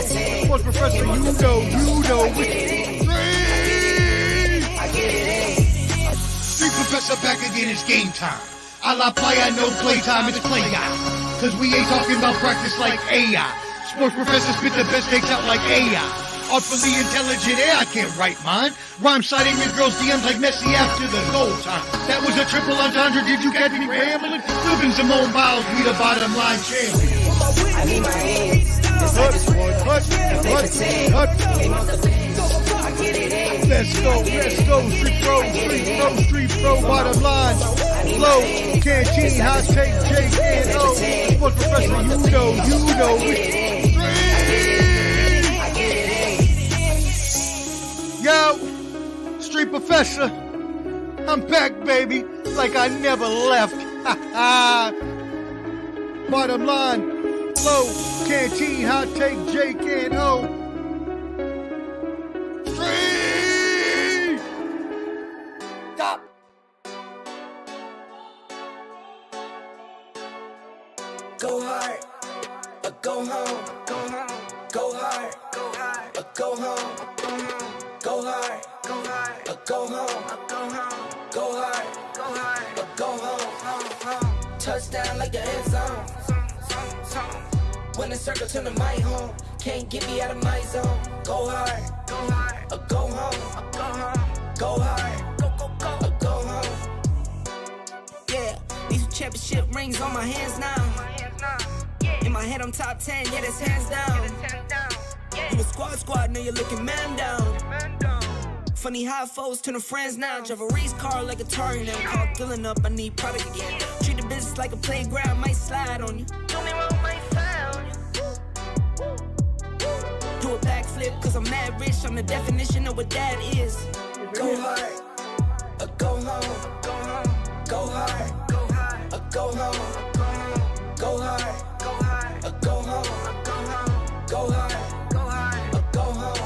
Sports Professor, you know. Street Professor back again, it's game time. A la playa, no playtime, it's play guy. Cause we ain't talking about practice like AI. Sports Professor spit the best takes out like AI. Artfully intelligent, I can't write mine. Rhyme citing with girls' DMs like Messi after the goal time. That was a triple entendre, did you catch me rambling? Flipping Simone Biles, we the bottom line champion. I need my hands. Let's go, bottom line. Flow, canteen, hot take, J-N-O. Sports Professor, you know. Yo, Street Professor, I'm back, baby, like I never left. Bottom line, flow, canteen, hot take, Jake and O. Street! Stop. Go hard, or go home. Go hard, or go home. Go hard, or go home. Go hard, or go home. Touchdown like the end zone. When the circle turn to my home, can't get me out of my zone. Go hard, or go home. Go hard, or go home. Yeah, these championship rings on my hands now. In my head I'm top 10, yeah, that's hands down. You a squad, now you're looking man down. Funny how foes turn to friends now. Drive a race car like a Atari now. Call filling up, I need product again. Treat the business like a playground, might slide on you. Do me wrong, might slide on you. Do a backflip, cause I'm mad rich. I'm the definition of what that is. Go hard, or go home. Go hard, or go home. Go hard, or go home. Go hard, or go home.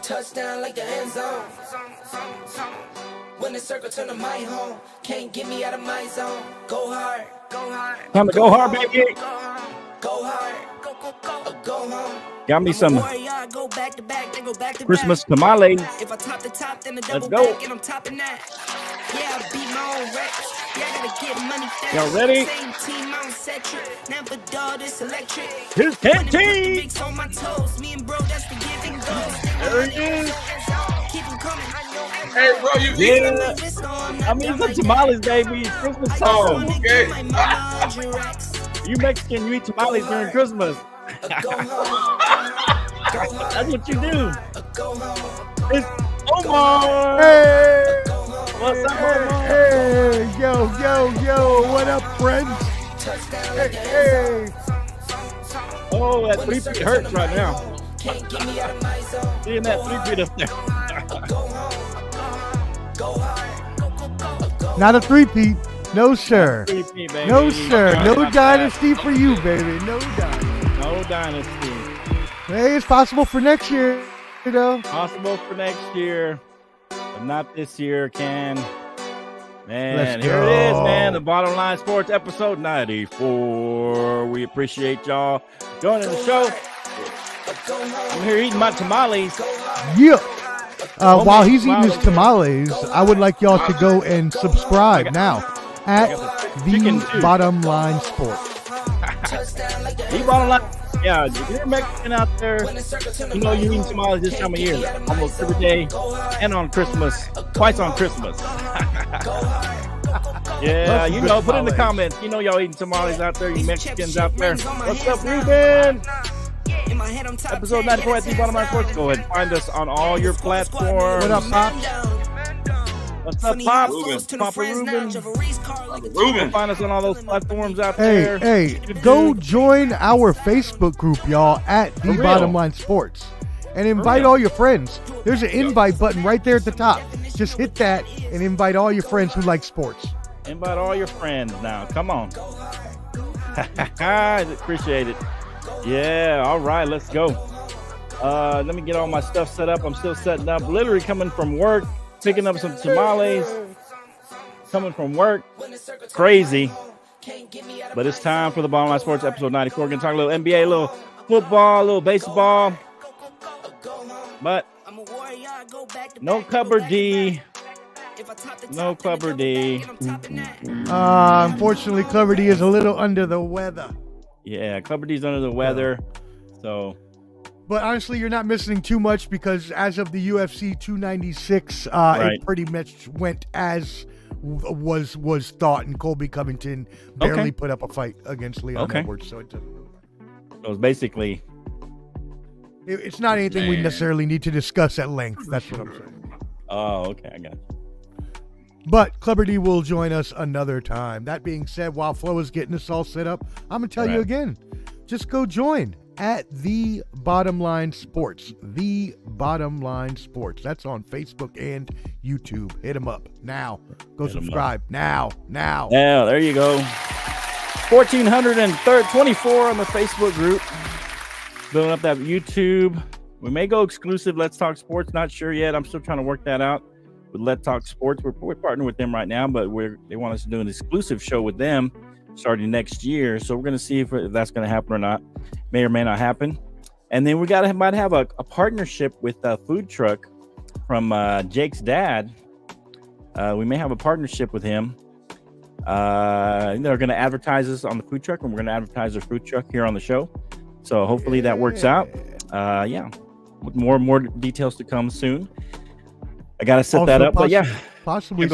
Touchdown like the end zone. When the circle turn to my home, can't get me out of my zone. Go hard, Time to go hard, baby. go hard, or go home. Got me some Go back to back, then go back to Christmas back. tamales. If I top the top, then the double go. back, and I'm topping that. Yeah, I beat my own records. Yeah, I gotta get money fast. Y'all ready? Same team, I'm centric. Never dull, this electric. Here's Canteen. Mix on my toes. Me and bro, that's the giving goes. There he is. Keep them coming. Hey, bro, you eating? Yeah. I mean, some tamales, baby. It's Christmas time. Okay. You Mexican, you eat tamales during Christmas. That's what you do. It's Omar. Hey! What's up, Omar? Hey, yo, what up, friends? Hey. Oh, that 3-peat hurts right now. Seeing that 3-peat up there. Not a three-peat. No, sir. 3-peat, baby. No, sir. No Not dynasty for you, baby. No dynasty. bad. No dynasty. Hey, it's possible for next year, you know. Possible for next year, but not this year, Ken. Man, Let's here go. it is, man. The Bottom Line Sports episode 94. We appreciate y'all joining the show. I'm here eating my tamales. Yeah. While he's eating his tamales, I would like y'all to go and subscribe now at the Bottom Line Sports. The Bottom Line. Yeah, if you're Mexican out there, you know you eat tamales this time of year, almost every day, and on Christmas, twice on Christmas. Yeah, you know, put in the comments. You know y'all eating tamales out there, you Mexicans out there. What's up, Ruben? Episode 94 at the Bottom Line Sports. Go ahead and find us on all your platforms. What up, Pops? What's up, Pop? Ruben. Papa Ruben. Ruben. Find us on all those platforms out there. Hey, go join our Facebook group, y'all, at For the real. Bottom Line Sports, and invite real. all your friends. There's an invite button right there at the top. Just hit that and invite all your friends who like sports. Invite all your friends now. Come on. I appreciate it. Yeah, all right, let's go. Let me get all my stuff set up. I'm still setting up. Literally coming from work, picking up some tamales. Coming from work. Crazy. But it's time for the Bottom Line Sports episode 94. We're going to talk a little NBA, a little football, a little baseball, but no Clubber D. No Clubber D. Unfortunately, Clubber D is a little under the weather. Yeah, Clubber D's under the weather. So, but honestly, you're not missing too much because as of the UFC 296, right. it pretty much went as was thought, and Colby Covington barely put up a fight against Leon Edwards. So it was basically. It's not anything we necessarily need to discuss at length. That's what I'm saying. Oh, okay, I got you. But Clubber D will join us another time. That being said, while Flo is getting us all set up, I'm going to tell you again, just go join at The Bottom Line Sports. The Bottom Line Sports. That's on Facebook and YouTube. Hit them up now. Go subscribe now. Yeah, there you go. 1,424 on the Facebook group. Building up that YouTube. We may go exclusive Let's Talk Sports. Not sure yet. I'm still trying to work that out. With Let's Talk Sports, we're partnering with them right now, but they want us to do an exclusive show with them starting next year. So we're going to see if that's going to happen or not. May or may not happen. And then we might have a partnership with a food truck from Jake's dad. We may have a partnership with him. They're going to advertise us on the food truck, and we're going to advertise their food truck here on the show. So hopefully that works out. Yeah, with more details to come soon. I gotta set that up, but yeah, possibly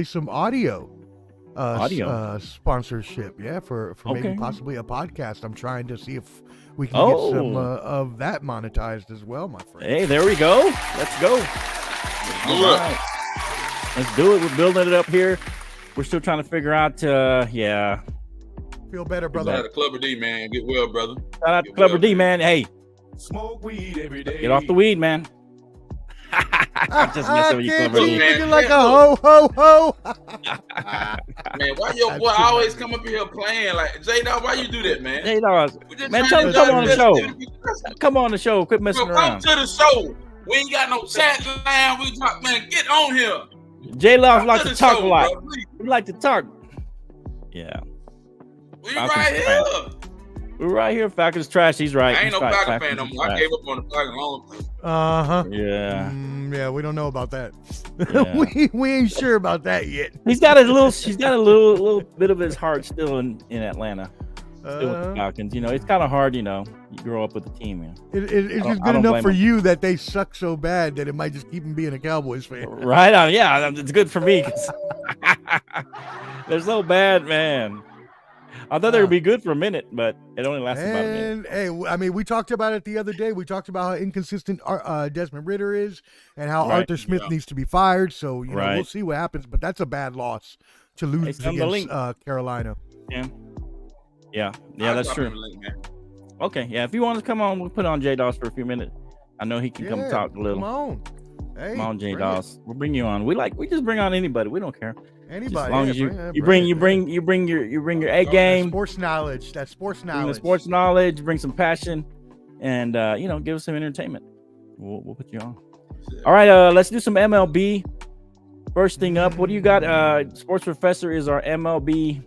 some audio sponsorship, for maybe possibly a podcast. I'm trying to see if we can get some of that monetized as well, my friend. Hey, there we go. Let's go. All right. Let's do it. We're building it up here. We're still trying to figure out. Feel better, brother. Shout out to Clubber D, man. Get well, brother. Shout out to Clubber D, man. Hey, smoke weed every day. Get off the weed, man. I'm just messing with you, Clubber D. Looking like a ho. Man, why your boy always come up here playing like J-Dawg? Why you do that, man? J-Dawg, man, tell him come on the show. Come on the show. Quit messing around. Come to the show. We ain't got no chat line. We talk, man. Get on here. J-Dawg like to talk a lot. We like to talk. Yeah. We right here. We're right here. Falcons trash. He's right. I ain't no Falcons fan no more. I gave up on the Falcons long. Yeah. Yeah, we don't know about that. Yeah. we ain't sure about that yet. He's got a little bit of his heart still in Atlanta. Still with the Falcons. You know, it's kind of hard, you know. You grow up with the team, man. It's just good enough for you that they suck so bad that it might just keep him being a Cowboys fan. Right? Yeah, it's good for me. They're so bad, man. I thought they would be good for a minute, but it only lasted about a minute. Hey, I mean, we talked about it the other day. We talked about how inconsistent Desmond Ridder is and how Arthur Smith needs to be fired. So, you know, we'll see what happens. But that's a bad loss to lose against Carolina. Yeah, that's true. Okay, yeah, if you want to come on, we'll put on J-Dawg for a few minutes. I know he can come talk a little. Come on. Hey, come on, J-Dawg. We'll bring you on. We just bring on anybody. We don't care. Anybody, as long as you bring your A game, sports knowledge. That's sports knowledge. Bring the sports knowledge. Bring some passion, and give us some entertainment. We'll put you on. All right, let's do some MLB. First thing up, what do you got? Sports Professor is our MLB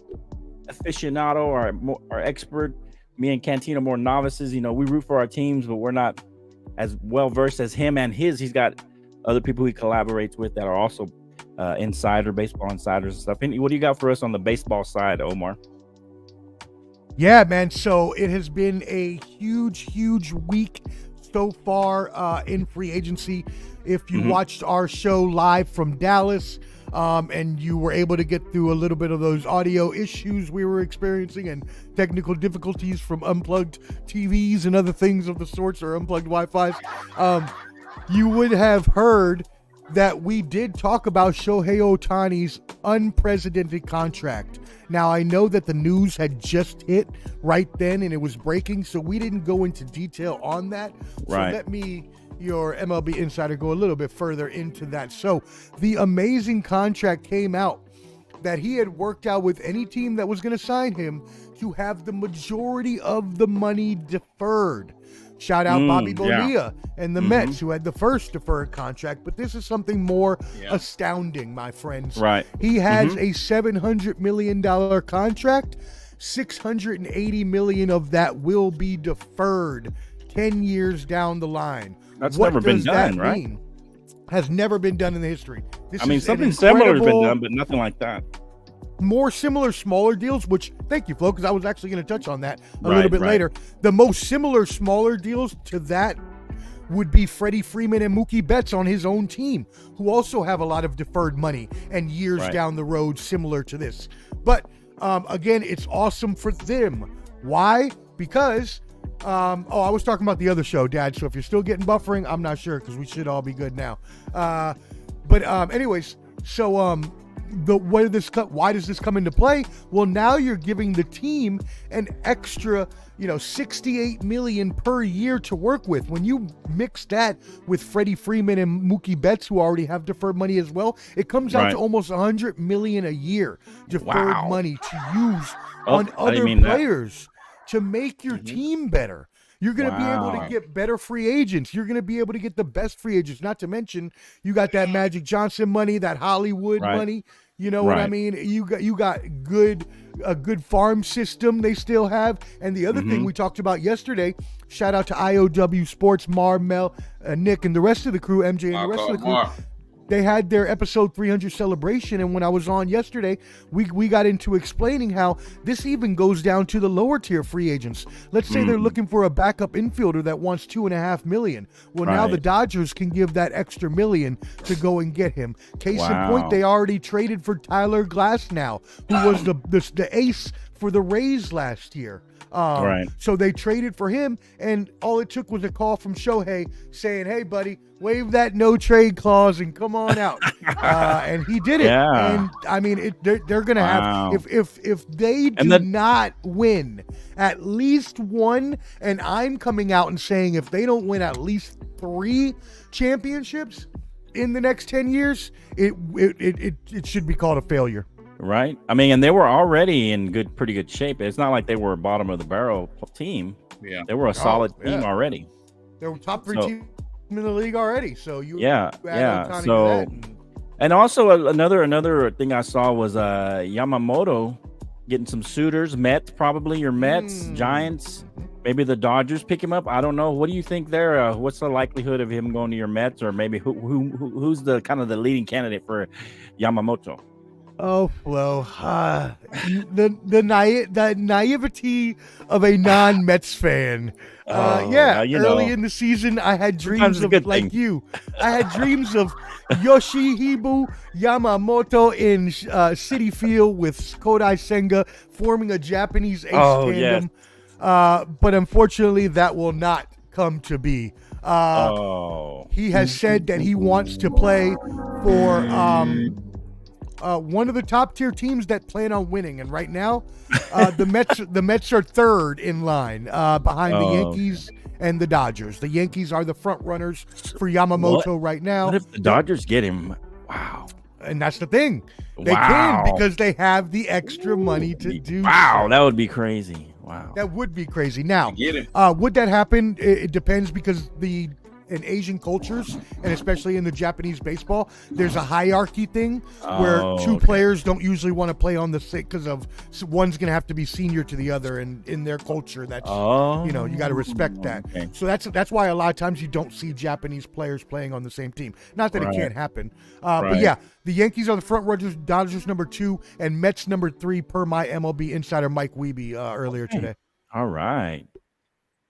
aficionado, our expert. Me and Cantina more novices. You know, we root for our teams, but we're not as well versed as him and his. He's got other people he collaborates with that are also baseball insiders and stuff. What do you got for us on the baseball side, Omar? Yeah, man. So it has been a huge week so far in free agency. If you watched our show live from Dallas, and you were able to get through a little bit of those audio issues we were experiencing and technical difficulties from unplugged TVs and other things of the sorts, or unplugged Wi-Fi's, you would have heard that we did talk about Shohei Ohtani's unprecedented contract. Now, I know that the news had just hit right then and it was breaking, so we didn't go into detail on that. Right. So let me, your MLB insider, go a little bit further into that. So the amazing contract came out that he had worked out with any team that was going to sign him to have the majority of the money deferred. Shout out Bobby Bonilla and the Mets, who had the first deferred contract. But this is something more astounding, my friends. Right. He has a $700 million contract $680 million of that will be deferred 10 years down the line. That's what never been does done, that right? mean? Has never been done in the history. This I mean, is something an similar has been incredible- done, but nothing like that. More similar, smaller deals, which thank you, Flo, because I was actually going to touch on that a Right, little bit right. later. The most similar, smaller deals to that would be Freddie Freeman and Mookie Betts on his own team, who also have a lot of deferred money and years Right. down the road similar to this. But again, it's awesome for them. Why? Because, I was talking about the other show, Dad, so if you're still getting buffering, I'm not sure because we should all be good now. Anyways, so why does this come into play? Well, now you're giving the team an extra, $68 million per year to work with. When you mix that with Freddie Freeman and Mookie Betts, who already have deferred money as well, it comes out Right. to almost $100 million a year deferred Wow. money to use Oh, on I didn't other mean that. players to make your team better. You're going to be able Wow. to get better free agents. You're going to be able to get the best free agents. Not to mention, you got that Magic Johnson money, that Hollywood Right. money. You know what I Right. mean? You got a good farm system they still have. And the other thing we talked about yesterday, shout out to IOW Sports, Mar, Mel, Nick, and the rest of the crew, MJ and the rest of the crew. Mark. They had their episode 300 celebration, and when I was on yesterday, we got into explaining how this even goes down to the lower tier free agents. Let's say they're looking for a backup infielder that wants $2.5 million. Well, now Right. the Dodgers can give that extra $1 million to go and get him. Case in Wow. point, they already traded for Tyler Glasnow, who was the ace for the Rays last year. Right. So they traded for him, and all it took was a call from Shohei saying, "Hey, buddy, waive that no trade clause and come on out." And he did it. Yeah. And I mean, they're gonna Wow. have if they do And the- not win at least one, and I'm coming out and saying if they don't win at least 3 championships in the next 10 years, it should be called a failure. Right. I mean, and they were already in pretty good shape. It's not like they were a bottom of the barrel team. Yeah. They were a solid yeah. team already. They were top 3 So- team in the league already. So you Yeah, you add yeah. Ohtani to So- that and- And also another thing I saw was Yamamoto getting some suitors. Mets, probably your Mets, Giants, maybe the Dodgers pick him up. I don't know. What do you think there? What's the likelihood of him going to your Mets, or maybe who's the kind of the leading candidate for Yamamoto? Oh, Flo, the naivety of a non-Mets fan. now you early know. in the season, I had Sometimes dreams it's a of good like thing. you. I had dreams of Yoshihiro Yamamoto in City Field with Kodai Senga forming a Japanese ace Oh, tandem. But unfortunately, that will not come to be. He has said that he wants to play for one of the top tier teams that plan on winning, and right now, the Mets are third in line behind the Yankees and the Dodgers. The Yankees are the front runners for Yamamoto right now. What if the Dodgers get him? Wow. And that's the thing. They Wow. can because they have the extra money to do. Wow, so. that would be crazy. Wow. That would be crazy. Now, Get him. would that happen? It depends because in Asian cultures, and especially in the Japanese baseball, there's a hierarchy thing where two okay. players don't usually want to play on the same because of one's going to have to be senior to the other, and in their culture, that's you got to respect that. Okay. So that's why a lot of times you don't see Japanese players playing on the same team. Not that Right. it can't happen, but Right. yeah, the Yankees are the front runners, Dodgers number 2, and Mets number 3 per my MLB insider Mike Wiebe earlier today. All right.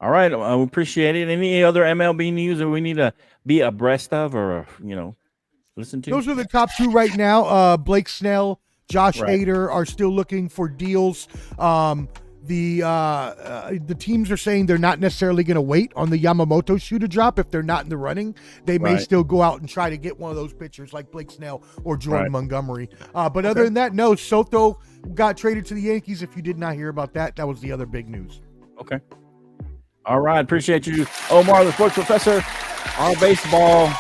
All right. We appreciate it. Any other MLB news that we need to be abreast of or, listen to? Those are the top 2 right now. Blake Snell, Josh Right. Hader are still looking for deals. The teams are saying they're not necessarily going to wait on the Yamamoto shoe to drop if they're not in the running. They may Right. still go out and try to get one of those pitchers like Blake Snell or Jordan Right. Montgomery. But other than that, no. Soto got traded to the Yankees. If you did not hear about that, that was the other big news. Okay. All right. Appreciate you, Omar, the sports professor, our baseball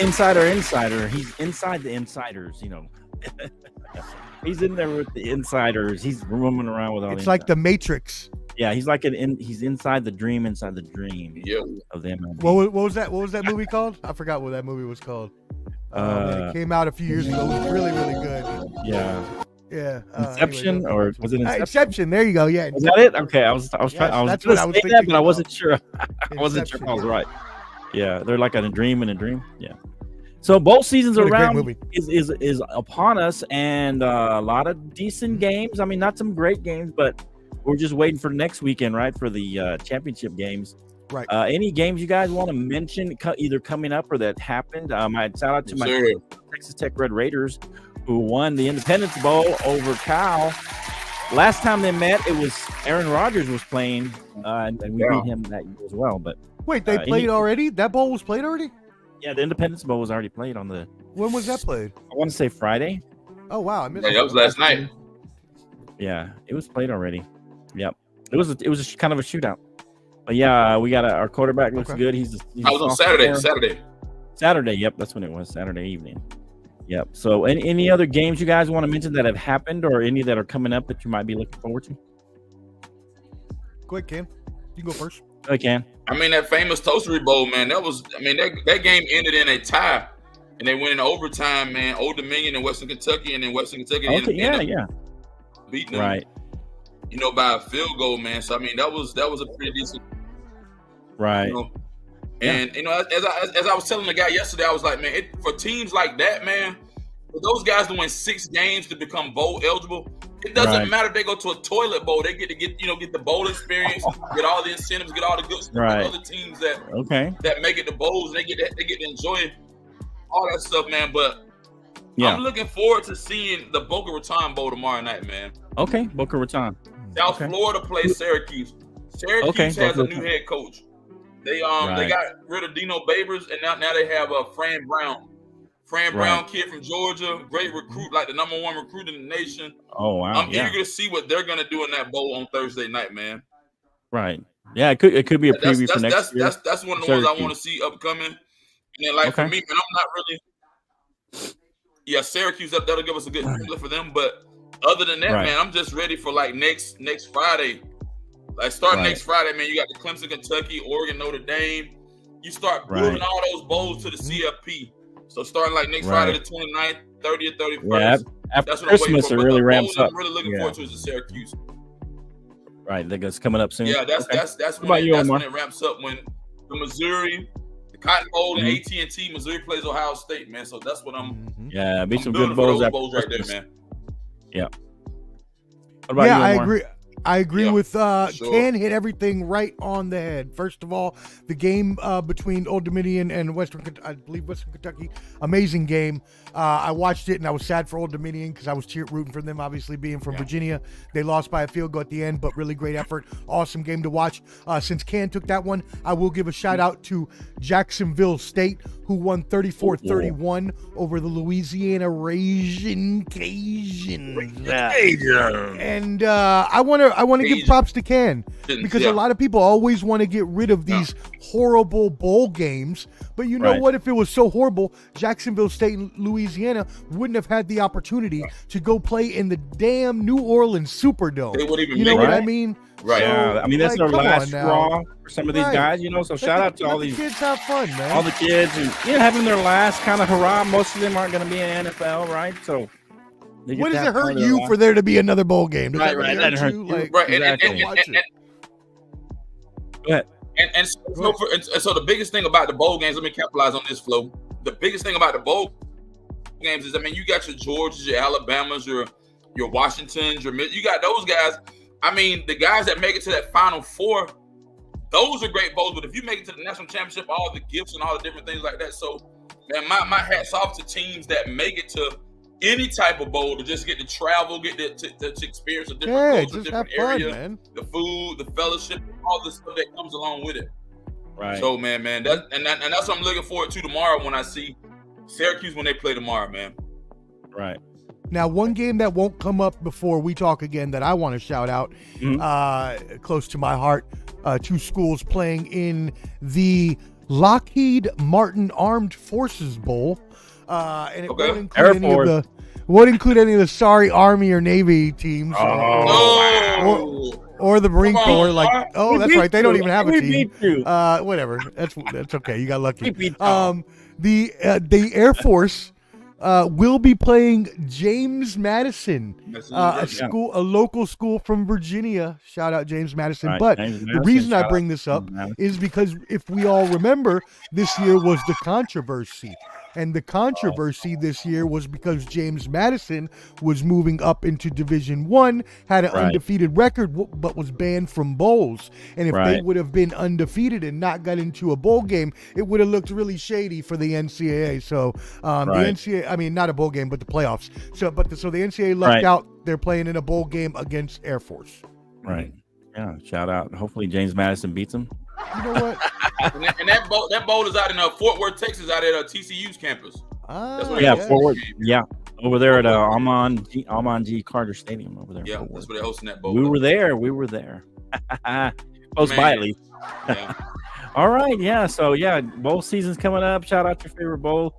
insider. He's inside the insiders, He's in there with the insiders. He's roaming around with all It's the like the Matrix. Yeah, he's like he's inside the dream inside the dream Yeah. of the MLB. What was that? What was that movie called? I forgot what that movie was called. Man, it came out a few years ago. It was really, really good. Yeah. Yeah. Inception, or was it Inception? Inception. There you go. Yeah. Was that it? Okay, I was trying. Yes, I was that's going what I to was say that, thinking but I about. wasn't sure. I wasn't sure if I was Inception, right. Yeah, they're like a dream in a dream. Yeah. So bowl seasons What a great around movie. is upon us, and a lot of decent games. I mean, not some great games, but we're just waiting for next weekend, right, for the championship games. Right. Any games you guys want to mention, either coming up or that happened? I shout out to my Texas Tech Red Raiders, who won the Independence Bowl over Cal. Last time they met, it was Aaron Rodgers was playing, and we beat him that year as well. But wait, they played already? That bowl was played already? Yeah, the Independence Bowl was already played on the. When was that played? I want to say Friday. Oh wow, I missed that was last night. Yeah, it was played already. Yep, it was a kind of a shootout. But yeah, we got our quarterback looks good. He's I was on Saturday. Saturday. Yep, that's when it was. Saturday evening. Yep. So any other games you guys want to mention that have happened, or any that are coming up that you might be looking forward to? Go ahead, Cam. You can go first. I can. I mean, that famous Toastery Bowl, man. That game ended in a tie, and they went in overtime, man. Old Dominion in Western Kentucky, and then Western Kentucky ended up beating them, right? By a field goal, man. So I mean, that was a pretty decent, right? And as I was telling the guy yesterday, I was like, man, for teams like that, man, for those guys to win 6 games to become bowl eligible, it doesn't matter if they go to a toilet bowl. They get the bowl experience, get all the incentives, get all the good stuff. Right. Other teams that make it to bowls, they get to enjoy all that stuff, man. But I'm looking forward to seeing the Boca Raton Bowl tomorrow night, man. Okay, Boca Raton. South Florida plays Syracuse. Syracuse has a new head coach. They got rid of Dino Babers, and now they have Fran Brown. Brown, kid from Georgia, great recruit, like the #1 recruit in the nation. Oh wow! I'm eager to see what they're gonna do in that bowl on Thursday night, man. Right. Yeah, it could be a preview for next year. That's one of the ones I want to see upcoming. And then, for me, man, I'm not really. Yeah, Syracuse, that'll give us a good feeling for them. But other than that, man, I'm just ready for next Friday. Starting next Friday, man, you got the Clemson, Kentucky, Oregon, Notre Dame. You start moving all those bowls to the CFP. So starting next Friday, the 29th, 30th, 31st. Yeah, after Christmas, it really ramps up. I'm really looking forward to is the Syracuse. Right, that's coming up soon. Yeah, that's when it ramps up, when the Missouri, the Cotton Bowl, and AT&T, Missouri plays Ohio State, man. So that's what I'm. Yeah, be some good bowls right there, man. Yeah. What about you, I agree. I agree with sure. Ken hit everything right on the head. First of all, the game between Old Dominion and Western Kentucky, amazing game. I watched it and I was sad for Old Dominion because I was rooting for them, obviously being from Virginia. They lost by a field goal at the end, but really great effort. Awesome game to watch. Since Ken took that one, I will give a shout out to Jacksonville State, who won 34-31 over the Louisiana Ragin' Cajuns. And I want to give props to Ken, because a lot of people always want to get rid of these horrible bowl games. But you know what? If it was so horrible, Jacksonville State and Louisiana wouldn't have had the opportunity to go play in the damn New Orleans Superdome. They wouldn't even you know what I mean? Right. Yeah, I mean, that's their last straw for some of these guys, so shout out to all these kids. Have fun, man. All the kids who, having their last kind of hurrah. Most of them aren't going to be in NFL, right? So what does it hurt you for there to be another bowl game? Does that hurt you? Right. Exactly. Go ahead. And so the biggest thing about the bowl games, let me capitalize on this, Flo. The biggest thing about the bowl games is, you got your Georgias, your Alabamas, your Washingtons, you got those guys. I mean, the guys that make it to that Final Four, those are great bowls. But if you make it to the national championship, all the gifts and all the different things like that. So, man, my hat's off to teams that make it to any type of bowl, to just get to travel, get to experience a different culture, different area, man. The food, the fellowship, all the stuff that comes along with it. Right. So, man, that's what I'm looking forward to tomorrow when I see Syracuse when they play tomorrow, man. Right. Now, one game that won't come up before we talk again that I want to shout out, close to my heart, 2 schools playing in the Lockheed Martin Armed Forces Bowl. And it won't include any of the sorry Army or Navy teams. Or the Marine Corps. That's right. They don't even have a team. Whatever. That's okay. You got lucky. The Air Force will be playing James Madison, That's a local school from Virginia. Shout out James Madison. Right, But James the Madison, reason I shout bring out this to up James Madison. is because if we all remember, this year was the controversy. And the controversy this year was because James Madison was moving up into Division I, had an Right. undefeated record, but was banned from bowls. And if they Right. would have been undefeated and not got into a bowl game, it would have looked really shady for the NCAA. So the Right. NCAA, I mean, not a bowl game, but the playoffs. So the NCAA left Right. out. They're playing in a bowl game against Air Force. Right. Yeah. Shout out. Hopefully James Madison beats him. You know what? and that bowl is out in Fort Worth, Texas, out at TCU's campus. That's where Yeah. they Forward. hosting. Yeah. Over there at Almon G. Carter Stadium over there. Yeah, Fort that's Worth. where they're hosting that bowl. We were there. Close by Man. at least. Yeah. All right. Yeah. So yeah, bowl season's coming up. Shout out to your favorite bowl.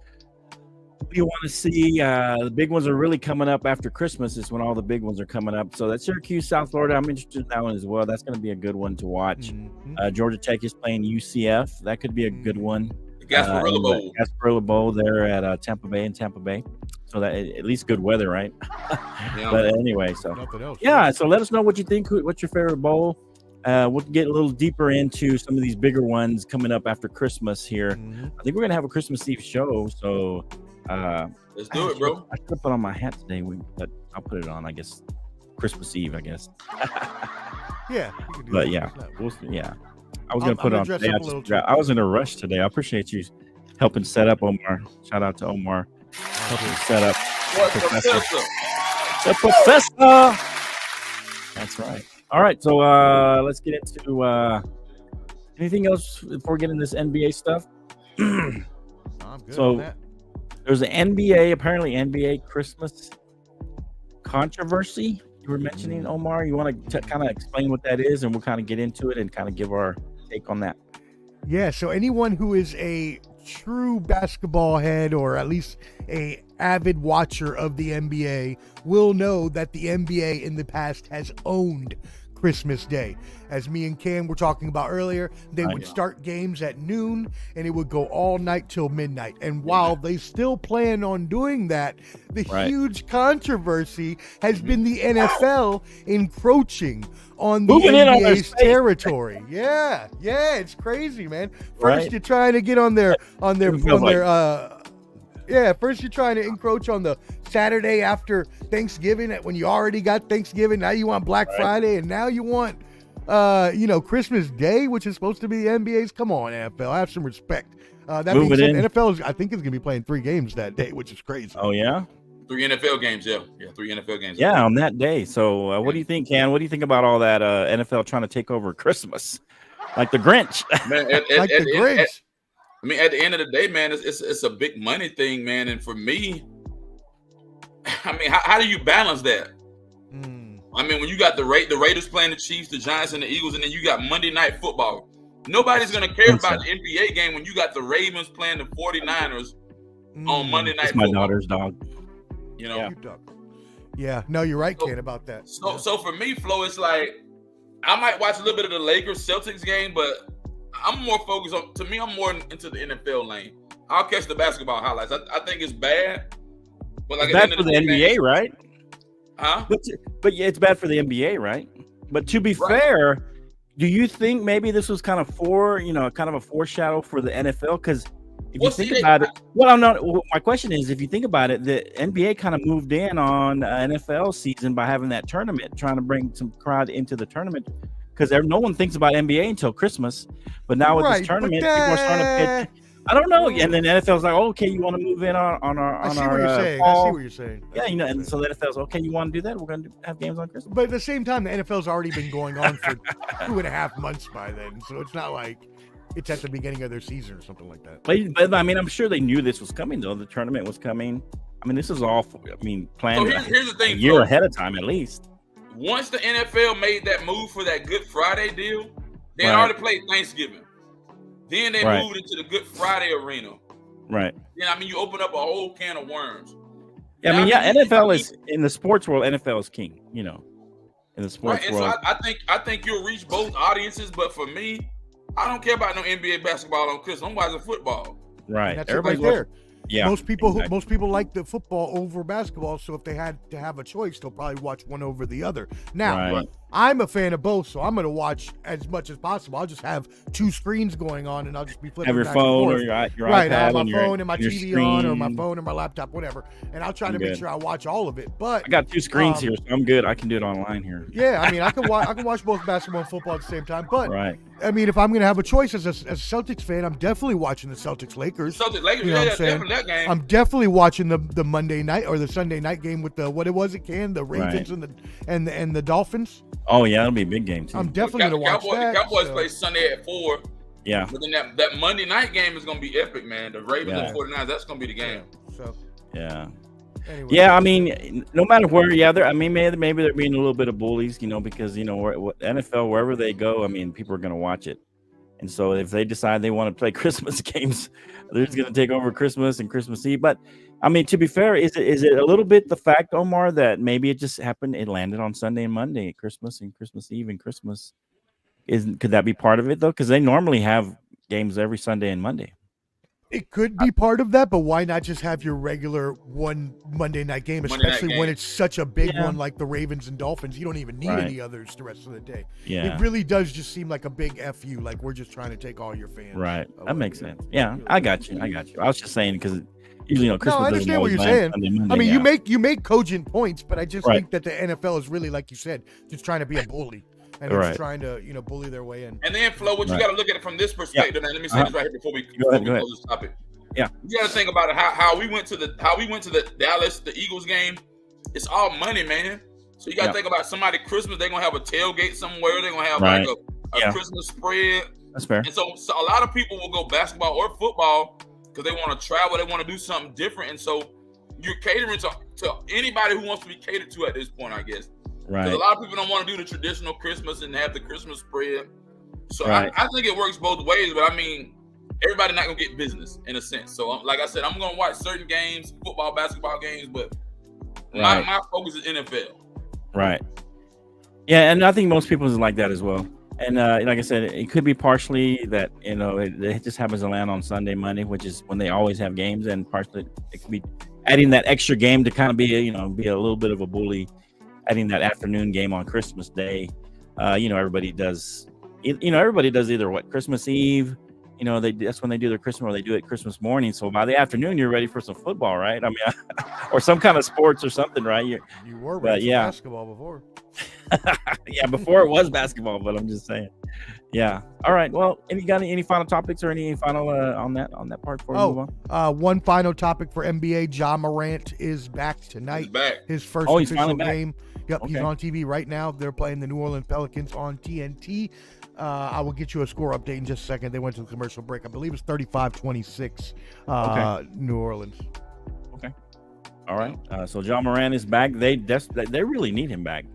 We want to see the big ones are really coming up after Christmas is when all the big ones are coming up. So that's Syracuse, South Florida. I'm interested in that one as well. That's going to be a good one to watch. Georgia Tech is playing UCF. That could be a good one. The Gasparilla Bowl. Gasparilla Bowl there at Tampa Bay. So that at least good weather, right? Yeah. But anyway, so Nothing else. yeah. So let us know what you think. What's your favorite bowl? We'll get a little deeper into some of these bigger ones coming up after Christmas here. I think we're gonna have a Christmas Eve show. So Let's do it, bro. I should have put on my hat today, but I'll put it on. I guess Christmas Eve. I guess. Yeah. You can do But that. yeah, It's not- yeah. I was gonna put it I'm on gonna today. dress up a little too. I was in a rush today. I appreciate you helping set up, Omar. Shout out to Omar helping set up. What's the Professor. filter? The professor. That's right. All right, so let's get into anything else before getting this NBA stuff. I'm good So- on that. There's an apparently NBA Christmas controversy you were mentioning, Omar. You want to kind of explain what that is, and we'll kind of get into it and kind of give our take on that. Yeah, so anyone who is a true basketball head or at least a avid watcher of the NBA will know that the NBA in the past has owned Christmas Day. As me and Cam were talking about earlier, they would start games at noon and it would go all night till midnight. And while they still plan on doing that, the huge controversy has been the NFL encroaching on the Moving in on their NBA's space. territory. Yeah, it's crazy, man. First Right. you're trying to get on their feels first you're trying to encroach on the Saturday after Thanksgiving when you already got Thanksgiving. Now you want Black Friday, and now you want Christmas Day, which is supposed to be the NBA's. Come on, NFL, have some respect. That being Moving said, in. NFL I think is going to be playing 3 games that day, which is crazy. Oh yeah, 3 NFL games, yeah. 3 NFL games. yeah, on that day. So what do you think, Ken? What do you think about all that NFL trying to take over Christmas, like the Grinch? Man, Like the Grinch. at the end of the day, man, it's a big money thing, man. And for me, I mean, how do you balance that? I mean, when you got the Raiders playing the Chiefs, the Giants, and the Eagles, and then you got Monday Night Football. Nobody's going to care about the NBA game when you got the Ravens playing the 49ers on Monday Night It's my Football. daughter's dog. You know? Yeah, no, you're right, Ken, about that. So for me, Flo, it's like I might watch a little bit of the Lakers Celtics game, but I'm more focused on. To me, I'm more into the NFL lane. I'll catch the basketball highlights. I think it's bad, but like It's at bad the for end the of the day, NBA, right? huh? But yeah, it's bad for the NBA, right? But to be fair, do you think maybe this was kind of kind of a foreshadow for the NFL? Because if you think about it, my question is, if you think about it, the NBA kind of moved in on NFL season by having that tournament, trying to bring some crowd into the tournament. Because no one thinks about NBA until Christmas, but now with this tournament, people are starting to pitch. I don't know, and then the NFL's like, okay, you want to move in on our I see what you're saying. fall? I see what you're saying. Yeah, and so the NFL's okay. You want to do that? We're going to have games on Christmas. But at the same time, the NFL's already been going on for 2.5 months by then, so it's not like it's at the beginning of their season or something like that. But I mean, I'm sure they knew this was coming, though. The tournament was coming. I mean, this is all, planned So here's the thing, a year Flo. ahead of time at least. Once the NFL made that move for that Good Friday deal, they had Right. already played Thanksgiving. Then they Right. moved into the Good Friday arena. Right. Then I mean, you open up a whole can of worms. Yeah, I mean, NFL is in the sports world. NFL is king. In the sports Right, and world. so I think you'll reach both audiences, but for me, I don't care about no NBA basketball on Christmas. I'm watching football. Right. And that's Everybody's it right there. Yeah, Most people exactly. most people like the football over basketball, so if they had to have a choice, they'll probably watch one over the other. Now, Right. I'm a fan of both, so I'm going to watch as much as possible. I'll just have two screens going on, and I'll just be flipping Have your back and phone or forth. your Right, I have iPad my and phone and my your TV on, or my screen. phone and my laptop, whatever, and I'll try to make Good. sure I watch all of it. But I got 2 screens here, so I'm good. I can do it online here. yeah, I mean, I can watch both basketball and football at the same time. But Right. I mean, if I'm going to have a choice as a Celtics fan, I'm definitely watching the Celtics Lakers. Celtics Lakers, You know what yeah, I'm saying? definitely that game. I'm definitely watching the Monday night or the Sunday night game with the the Ravens and the Dolphins. Oh yeah, it'll be a big game too. I'm definitely gonna watch that. The Cowboys so. play Sunday at 4. Yeah. But then that Monday night game is gonna be epic, man. The Ravens Yeah. and 49ers, that's gonna be the game. So Yeah. anyway, Yeah, I mean, no matter where, I mean, maybe they're being a little bit of bullies, because NFL, wherever they go, I mean, people are going to watch it, and so if they decide they want to play Christmas games, they're just going to take over Christmas and Christmas Eve. But I mean, to be fair, is it a little bit the fact, Omar, that maybe it just happened, it landed on Sunday and Monday, Christmas and Christmas Eve and Christmas? Could that be part of it though? Because they normally have games every Sunday and Monday. it could be part of that, but why not just have your regular one Monday night game, Monday night especially when game. it's such a big Yeah. one like the Ravens and Dolphins? You don't even need Right. any others the rest of the day. Yeah. It really does just seem like a big FU, like we're just trying to take all your fans. Right. away. That makes sense. Yeah, I got you. I was just saying because usually, Christmas No, I doesn't understand what always you're land saying. Sunday, Monday, I mean, yeah. you make cogent points, but I just Right. think that the NFL is really, like you said, just trying to be a bully and Right. just trying to bully their way in. And then, Flo, what you Right. got to look at it from this perspective. And let me say Uh-huh. this right here before we Go ahead. close this topic. Yeah. You got to think about it. How we went to the Dallas, the Eagles game. It's all money, man. So you got to Yeah. think about somebody Christmas. They're gonna have a tailgate somewhere. They're gonna have Right. like a Yeah. Christmas spread. That's fair. And so a lot of people will go basketball or football because they want to travel. They want to do something different. And so you're catering to anybody who wants to be catered to at this point, I guess. Because Right. a lot of people don't want to do the traditional Christmas and have the Christmas spread. So Right. I think it works both ways. But I mean, everybody not going to get business in a sense. So like I said, I'm going to watch certain games, football, basketball games. But Right. my focus is NFL. Right. Yeah, and I think most people is like that as well. And like I said, it could be partially that it just happens to land on Sunday, Monday, which is when they always have games, and partially it could be adding that extra game to kind of be a little bit of a bully, adding that afternoon game on Christmas Day. Everybody does. Everybody does either Christmas Eve. That's when they do their Christmas, or they do it Christmas morning. So by the afternoon, you're ready for some football, right? I mean, or some kind of sports or something, right? You were But, ready for yeah. basketball before. Yeah, before it was basketball, but I'm just saying. Yeah. All right. Well, any final topics or any final on that part before we move on? One final topic for NBA. Ja Morant is back tonight. He's back. His first Oh, he's official finally back. game. Yep, he's Okay. on TV right now. They're playing the New Orleans Pelicans on TNT. I will get you a score update in just a second. They went to the commercial break. I believe it's 35-26 New Orleans. Okay. All right. So John Moran is back. They really need him back.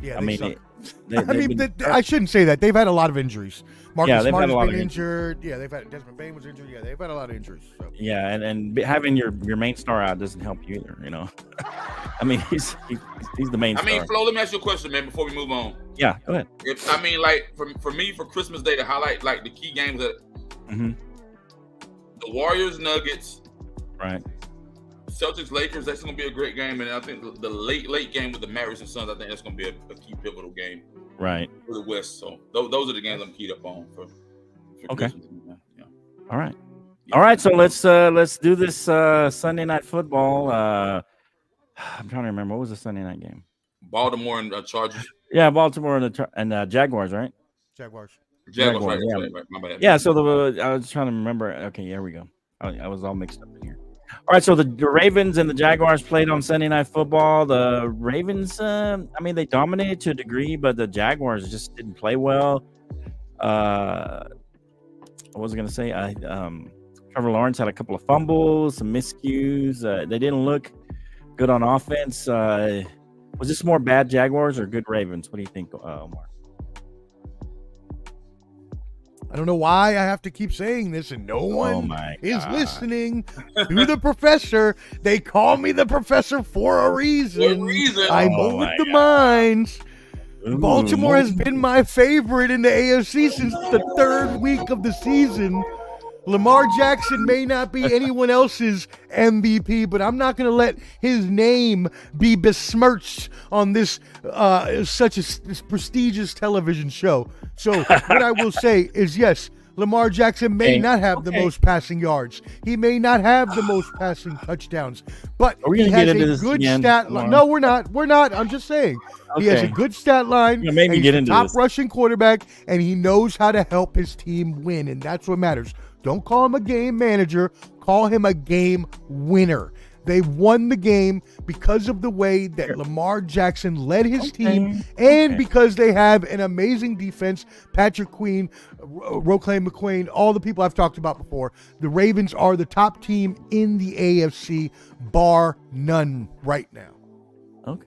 Yeah, I they mean, suck. I mean, I shouldn't say that. They've had a lot of injuries. Marcus Yeah, they've Smart had a lot has of been injured. Yeah, they've had Desmond Bain was injured. Yeah, they've had a lot of injuries. So. yeah, and having your main star out doesn't help you either. I mean, he's the main I star. mean, Flo, let me ask you a question, man, before we move on. Yeah, go ahead. For me, for Christmas Day, to highlight like the key games that Mm-hmm. the Warriors, Nuggets, Right. Celtics, Lakers, that's going to be a great game. And I think the late game with the Mavericks and Suns, I think that's going to be a key pivotal game Right. for the West. So those are the games I'm keyed up on for Okay. Christmas. Yeah. All right. All right. So let's do this Sunday night football. I'm trying to remember, what was the Sunday night game? Baltimore and Chargers. Yeah, Baltimore and Jaguars, right? Jaguars. Jaguars, right, yeah. right. My bad. Yeah. So I was trying to remember. Okay, here we go. I was all mixed up in here. All right. So the Ravens and the Jaguars played on Sunday Night Football. The Ravens, they dominated to a degree, but the Jaguars just didn't play well. What was I going to say? Trevor Lawrence had a couple of fumbles, some miscues. They didn't look good on offense. Was this more bad Jaguars or good Ravens? What do you think, Omar? I don't know why I have to keep saying this, and no one my is God. listening to the professor. They call me the professor for a reason. What reason? I Oh mow with my the God. minds. Ooh, Baltimore has been my favorite in the AFC since the third week of the season. Lamar Jackson may not be anyone else's MVP, but I'm not going to let his name be besmirched on this this prestigious television show. So what I will say is, yes, Lamar Jackson may not have the most passing yards. He may not have the most passing touchdowns, but he has a good stat line. No, we're not. We're not. I'm just saying. He has a good stat line. He's a top rushing quarterback, and he knows how to help his team win, and that's what matters. Don't call him a game manager. Call him a game winner. They won the game because of the way that Lamar Jackson led his team and because they have an amazing defense. Patrick Queen, Roquan McQueen, all the people I've talked about before. The Ravens are the top team in the AFC, bar none right now. Okay.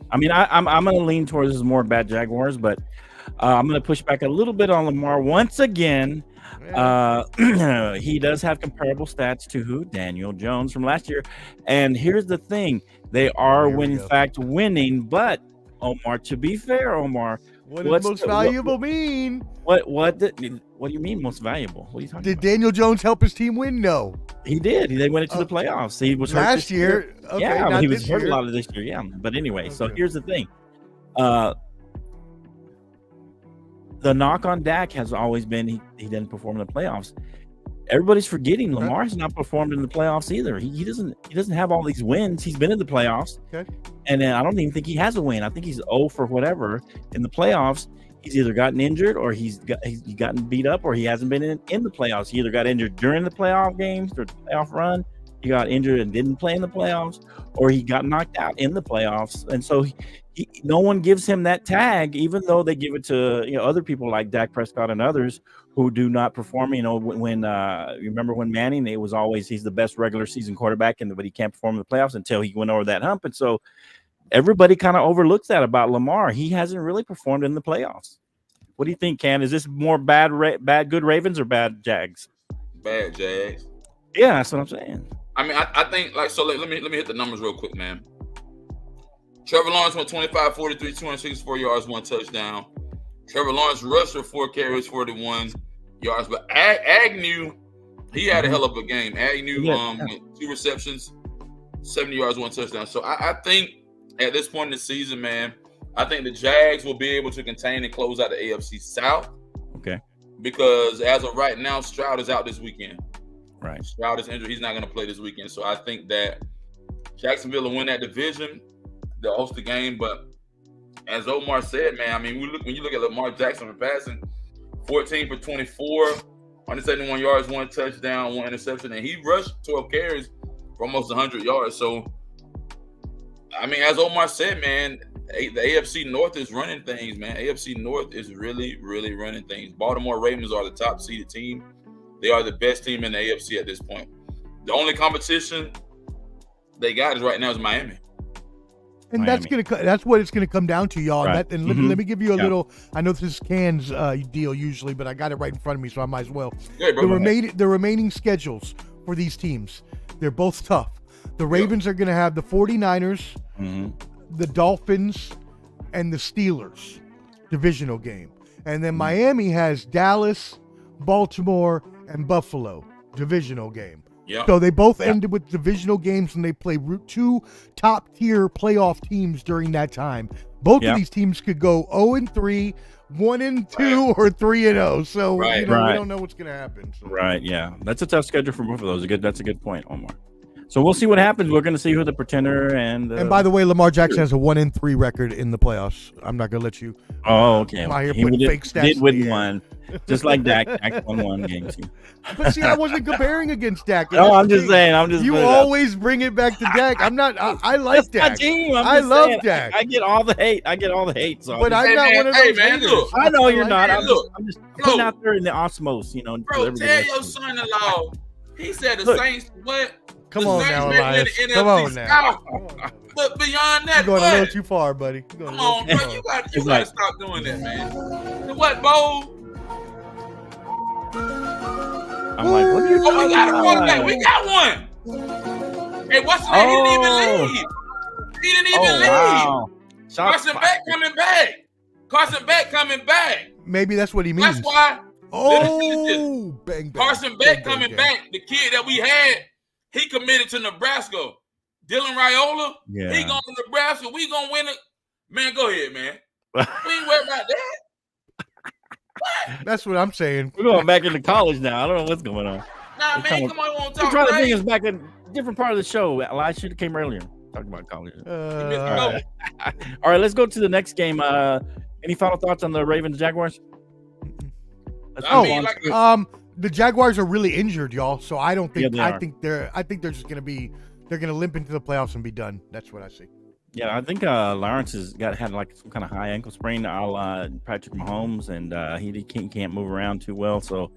I mean, I'm going to lean towards this more bad Jaguars, but I'm going to push back a little bit on Lamar once again. He does have comparable stats to who? Daniel Jones from last year. And here's the thing. They are, in fact, winning. But, Omar, to be fair, Omar. What does most valuable mean? What do you mean most valuable? What are you talking about? Did Daniel Jones help his team win? No. He did. They went into the playoffs. He was hurt last year. Okay, yeah, but he was hurt a lot of this year. Yeah. But anyway, so here's the thing. The knock on Dak has always been he didn't perform in the playoffs. Everybody's forgetting Lamar's not performed in the playoffs either. He doesn't have all these wins. He's been in the playoffs, and then I don't even think he has a win. I think he's 0 for whatever in the playoffs. He's either gotten injured or he's gotten beat up or he hasn't been in the playoffs. He either got injured during the playoff games or the playoff run. He got injured and didn't play in the playoffs, or he got knocked out in the playoffs. And so no one gives him that tag, even though they give it to other people like Dak Prescott and others who do not perform. When remember when Manning, it was always he's the best regular season quarterback, but he can't perform in the playoffs until he went over that hump. And so everybody kind of overlooks that about Lamar. He hasn't really performed in the playoffs. What do you think, Ken? Is this more bad good Ravens or bad Jags? Bad Jags. Yeah, that's what I'm saying. I mean, I think let me hit the numbers real quick, man. Trevor Lawrence went 25, 43, 264 yards, 1 touchdown. Trevor Lawrence rushed for 4 carries, 41 yards. But Agnew, he had a hell of a game. Agnew, 2 receptions, 70 yards, 1 touchdown. So I think at this point in the season, man, I think the Jags will be able to contain and close out the AFC South. Okay. Because as of right now, Stroud is out this weekend. Right. Stroud is injured. He's not going to play this weekend. So I think that Jacksonville will win that division. They'll host the game. But as Omar said, man, I mean, when you look at Lamar Jackson for passing, 14 for 24, 171 yards, 1 touchdown, 1 interception. And he rushed 12 carries for almost 100 yards. So, I mean, as Omar said, man, the AFC North is running things, man. AFC North is really, really running things. Baltimore Ravens are the top seeded team. They are the best team in the AFC at this point. The only competition they got right now is Miami. And that's what it's gonna come down to, y'all. Right. And let me give you a little. I know this is Can's deal usually, but I got it right in front of me, so I might as well. Yeah, The remaining schedules for these teams, they're both tough. The Ravens are gonna have the 49ers, the Dolphins, and the Steelers divisional game, and then Miami has Dallas, Baltimore, and Buffalo divisional game. Yeah. So they both ended with divisional games, and they play 2 top-tier playoff teams during that time. Both of these teams could go 0-3, 1-2, or 3-0. So we don't know what's going to happen. So. Right. Yeah, that's a tough schedule for both of those. That's a good point, Omar. So we'll see what happens. We're going to see who the pretender and by the way, Lamar Jackson has a 1-3 record in the playoffs. I'm not going to let you. Oh, okay. He fake stats did win one, just like Dak. Dak won 1 game. But see, I wasn't comparing against Dak. No, I'm just saying. You always bring it back to Dak. I'm not. I like Dak. My team. I love Dak. I get all the hate. So but I'm not one of those haters. Look, I know you're not. I'm just putting out there in the osmos, Bro, tell your son-in-law. He said the Saints what? Come on now, Elias. Come on now. But beyond that, you're going a little too far, buddy. Come on, bro. You got to stop doing that, man. What, Bo? I'm like, what are you talking we got a about? quarterback. We got one. Hey, what's his name? He didn't even leave. He didn't even leave. Wow. Carson Beck coming back. Maybe that's what he means. That's why. Oh, Listen, bang, bang. Carson Bang, Beck bang, coming bang. back, the kid that we had, he committed to Nebraska. Dylan Raiola, he Yeah. going to Nebraska. We gonna win it. Man, go ahead, man. We ain't worried about that. That's what I'm saying. We're going back into college now. I don't know what's going on. Nah, They're man, come on, you want to You're talk trying to bring crazy? us back in a different part of the show. I should have came earlier. Talking about college. Uh, All right, let's go to the next game. Any final thoughts on the Ravens Jaguars? Let's I move mean, on. like, the Jaguars are really injured, y'all. So I don't think Yeah, they are. I think they're just gonna be they're gonna limp into the playoffs and be done. That's what I see. Yeah, I think Lawrence had like some kind of high ankle sprain, a la Patrick Mahomes, and he can't move around too well. So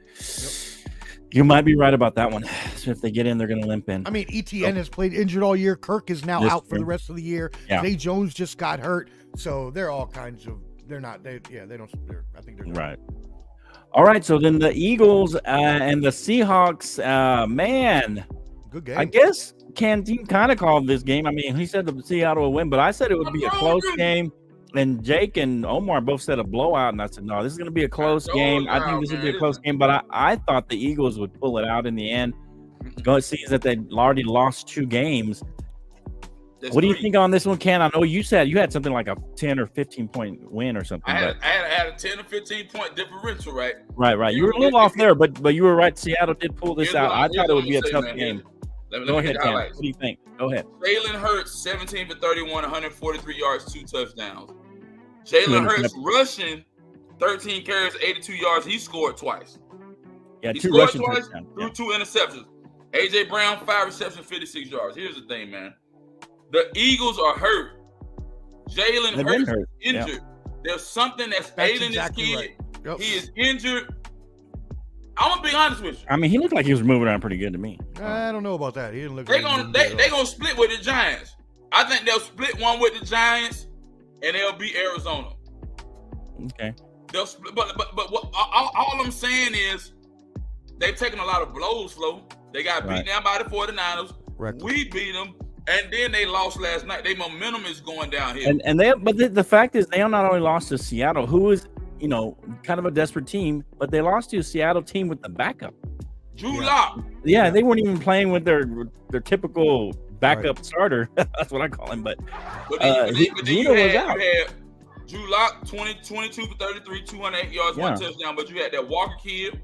you might be right about that one. So if they get in, they're going to limp in. I mean, ETN has played injured all year. Kirk is now That's out for true. the rest of the year. Yeah. Zay Jones just got hurt, so they're all kinds of. They're not. They don't. I think they're done. Right. All right. So then the Eagles and the Seahawks. Man, Good game. I guess Canteen kind of called this game. I mean, he said the Seattle will win, but I said it would be a close game. And Jake and Omar both said a blowout, and I said, no, this is going to be a close game. I think this would be a close game, but I thought the Eagles would pull it out in the end. It seems that they already lost 2 games. What do you think on this one, Ken? I know you said you had something like a 10 or 15-point win or something. I had a 10 or 15-point differential, right? Right. You were a little off there, but you were right. Seattle did pull this out. I thought it would be a tough game. Go ahead, Ken. What do you think? Go ahead. Jalen Hurts, 17 for 31, 143 yards, 2 touchdowns. Jalen Hurts rushing, 13 carries, 82 yards. He scored twice. Yeah, he 2 scored rushing twice, touchdowns. threw 2 interceptions. AJ Brown, 5 receptions, 56 yards. Here's the thing, man. The Eagles are hurt. Jalen Hurts is injured. Yeah. There's something that's ailing exactly this kid. right. Yep. He is injured. I'm gonna be honest with you. I mean, he looked like he was moving around pretty good to me. I don't know about that. He didn't look. They gonna split with the Giants. I think they'll split one with the Giants, and they'll beat Arizona. Okay. They'll split, but what, all I'm saying is they've taken a lot of blows, Flo. They got beat down by the 49ers. Correct. We beat them, and then they lost last night. Their momentum is going downhill. And the fact is, they not only lost to Seattle, who is kind of a desperate team, but they lost to a Seattle team with the backup. Drew Lock. Yeah, they weren't even playing with their typical backup starter. That's what I call him. But Gino was out. You had Drew Lock, 22 for 33, 208 yards, 1 touchdown. But you had that Walker kid.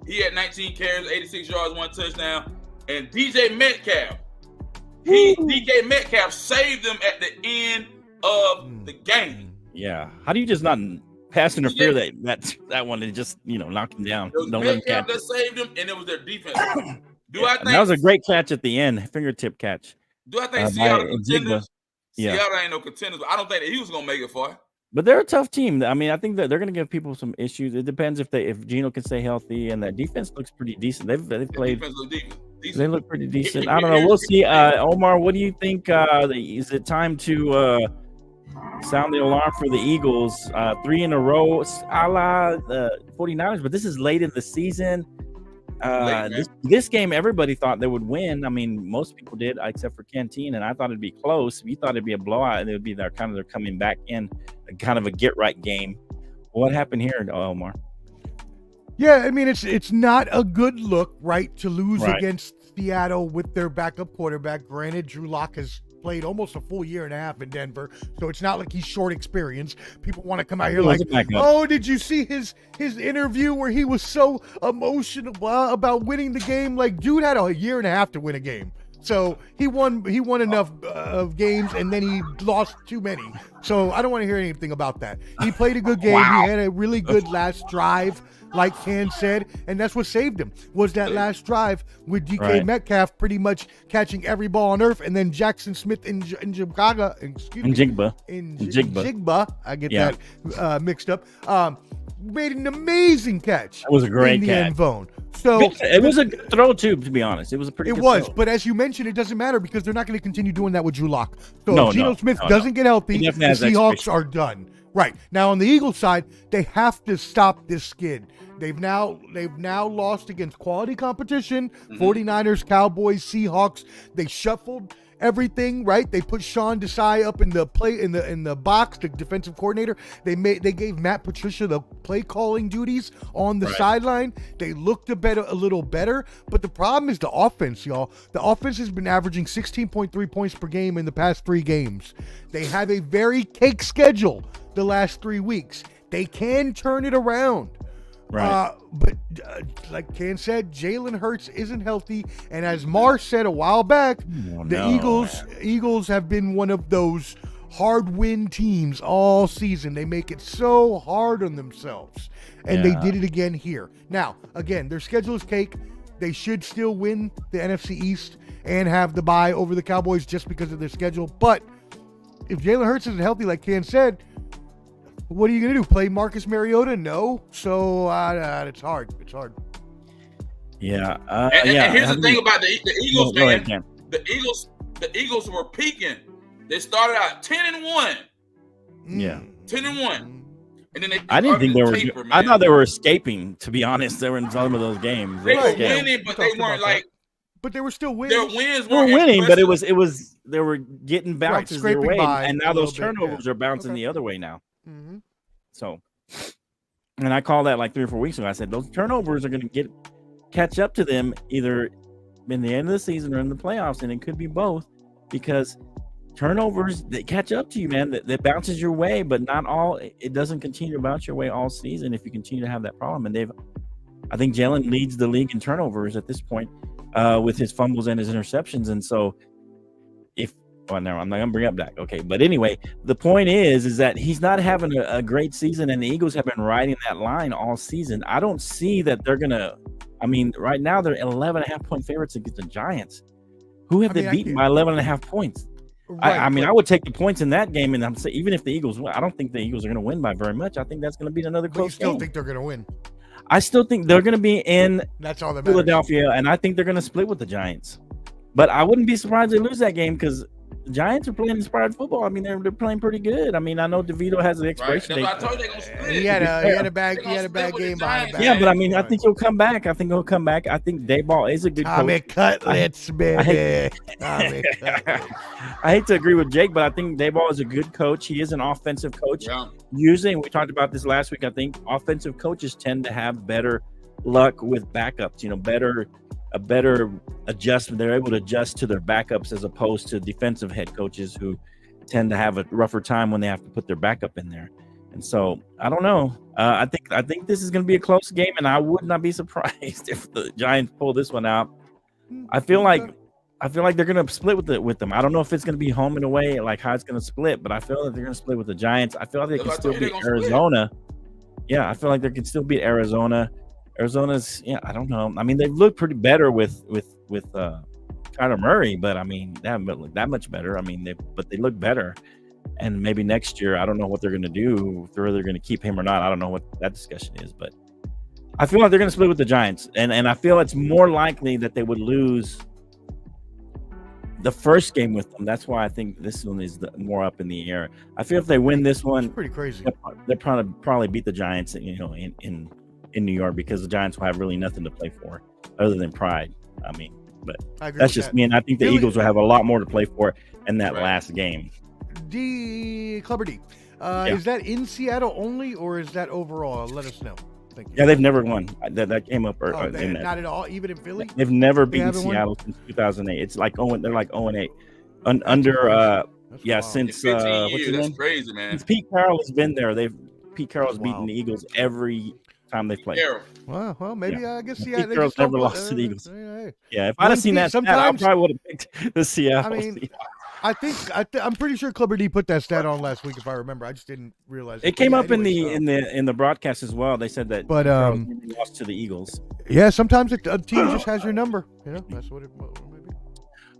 He had 19 carries, 86 yards, 1 touchdown. And DJ Metcalf. DK Metcalf saved them at the end of the game. Yeah. How do you just not pass interfere that one and just knock him down? It was Metcalf that saved them, and it was their defense. I think that was a great catch at the end, fingertip catch. Do I think Seattle contenders? Seattle ain't no contenders, but I don't think that he was gonna make it far. But they're a tough team. I mean, I think that they're going to give people some issues. It depends if Gino can stay healthy, and that defense looks pretty decent. They've played. They look pretty decent. I don't know. We'll see. Omar, what do you think? Is it time to sound the alarm for the Eagles? 3 in a row, a la the 49ers, but this is late in the season. This game, everybody thought they would win. I mean, most people did, except for Canteen, and I thought it'd be close. You thought it'd be a blowout, and it would be they're coming back in, kind of a get-right game. What happened here, Omar? Yeah, I mean, it's not a good look, right, to lose against Seattle with their backup quarterback. Granted, Drew Lock has played almost a full year and a half in Denver, so it's not like he's short experience. People want to come out here like, oh, did you see his interview where he was so emotional about winning the game? Like, dude had a year and a half to win a game. So he won enough of games, and then he lost too many. So I don't want to hear anything about that. He played a good game. He had a really good last drive, like Ken said, and that's what saved him, was that last drive with DK Metcalf pretty much catching every ball on earth, and then Jackson Smith in Jigba, I get that mixed up, made an amazing catch. That was a great in the catch. End zone. So it was a throw too, to be honest. It was a pretty good throw. But as you mentioned, it doesn't matter because they're not going to continue doing that with Drew Lock. So if Geno Smith doesn't get healthy, the Seahawks are done. Right. Now on the Eagles side, they have to stop this skid. They've now lost against quality competition. 49ers, Cowboys, Seahawks. They shuffled everything, right? They put Sean Desai up in the box, the defensive coordinator. They gave Matt Patricia the play calling duties on the sideline. They looked a little better, but the problem is the offense, y'all. The offense has been averaging 16.3 points per game in the past 3 games. They have a very cake schedule the last 3 weeks. They can turn it around. Right. But like Ken said, Jalen Hurts isn't healthy, and as Mar said a while back, Eagles have been one of those hard win teams all season. They make it so hard on themselves, and they did it again here. Now, again, their schedule is cake. They should still win the NFC East and have the bye over the Cowboys just because of their schedule. But if Jalen Hurts isn't healthy, like Ken said, what are you going to do? Play Marcus Mariota? No. So it's hard. It's hard. Yeah. And here's the thing about the Eagles, man. Ahead, The Eagles were peaking. They started out 10-1. Yeah. 10-1. And then I didn't think they were. taper, I thought they were escaping. To be honest, they were in some of those games. They were Right, Yeah. winning, but they weren't like But they were still winning. their wins They were weren't winning, but impressive. it was they were getting bounces their scraping way, by and a now those little bit, turnovers yeah. are bouncing Okay. the other way now. Mm-hmm. So, and I called that like 3 or 4 weeks ago. I said those turnovers are going to catch up to them either in the end of the season or in the playoffs, and it could be both because turnovers that catch up to you, man. That bounces your way, but not all. It doesn't continue to bounce your way all season if you continue to have that problem. And I think Jalen leads the league in turnovers at this point with his fumbles and his interceptions, and so I'm not going to bring up Dak. Okay. But anyway, the point is that he's not having a great season, and the Eagles have been riding that line all season. I don't see that they're going to, right now they're 11.5 point favorites against the Giants. Who have they beaten by 11.5 points? Right, I would take the points in that game, and I'm saying even if the Eagles win, I don't think the Eagles are going to win by very much. I think that's going to be another but you close still game. think they're going to win. I still think they're going to be in That's all that matters. Philadelphia, and I think they're going to split with the Giants. But I wouldn't be surprised they lose that game because the Giants are playing inspired football. They're playing pretty good. I know DeVito has an expiration Right. date. That's why I told you they're gonna split. He had a bad game behind him. Yeah, but I think he'll come back. I think Dayball is a good Tommy coach. Cutlets, baby. Tommy I hate to agree with Jake, but I think Dayball is a good coach. He is an offensive coach. Yeah. Usually, and we talked about this last week, I think offensive coaches tend to have better luck with backups, a better adjustment. They're able to adjust to their backups as opposed to defensive head coaches who tend to have a rougher time when they have to put their backup in there. And so I don't know. I think this is going to be a close game, and I would not be surprised if the Giants pull this one out. I feel like they're going to split with them. I don't know if it's going to be home and away, like how it's going to split, but I feel like they're going to split with the Giants. I feel like they can still beat Arizona. Yeah, I feel like they can still beat Arizona. Arizona's, I don't know. They've looked pretty better with Kyler Murray, but they haven't looked that much better. But they look better. And maybe next year, I don't know what they're going to do. If they're going to keep him or not, I don't know what that discussion is. But I feel like they're going to split with the Giants, and I feel it's more likely that they would lose the first game with them. That's why I think this one is more up in the air. I feel if they win this one, It's pretty crazy. they'll probably beat the Giants, in New York, because the Giants will have really nothing to play for other than pride. But that's just me, and I think the Eagles will have a lot more to play for in that last game. Clubber D. Is that in Seattle only, or is that overall? Let us know. Thank you. Yeah, they've never won. That came up. Not at all, even in Philly. They've never beaten haven't won? Seattle since 2008. It's like they're like 0-8 under. Wild. Since 15 what's years. his That's name? crazy, man. Since Pete Carroll has been there, Pete Carroll's Wow. beaten the Eagles every time they played. Carroll. Well, maybe I guess Pete Seattle. Carroll's never lost to the Eagles. Hey. Yeah, if I'd have seen that stat, I sometimes- probably would have picked the Seattle. I'm pretty sure Clubber D put that stat on last week, if I remember. I just didn't realize it came up Anyway, in the broadcast as well. They said that But, Carroll's lost to the Eagles. Yeah, sometimes a team just has your number. That's what it may be.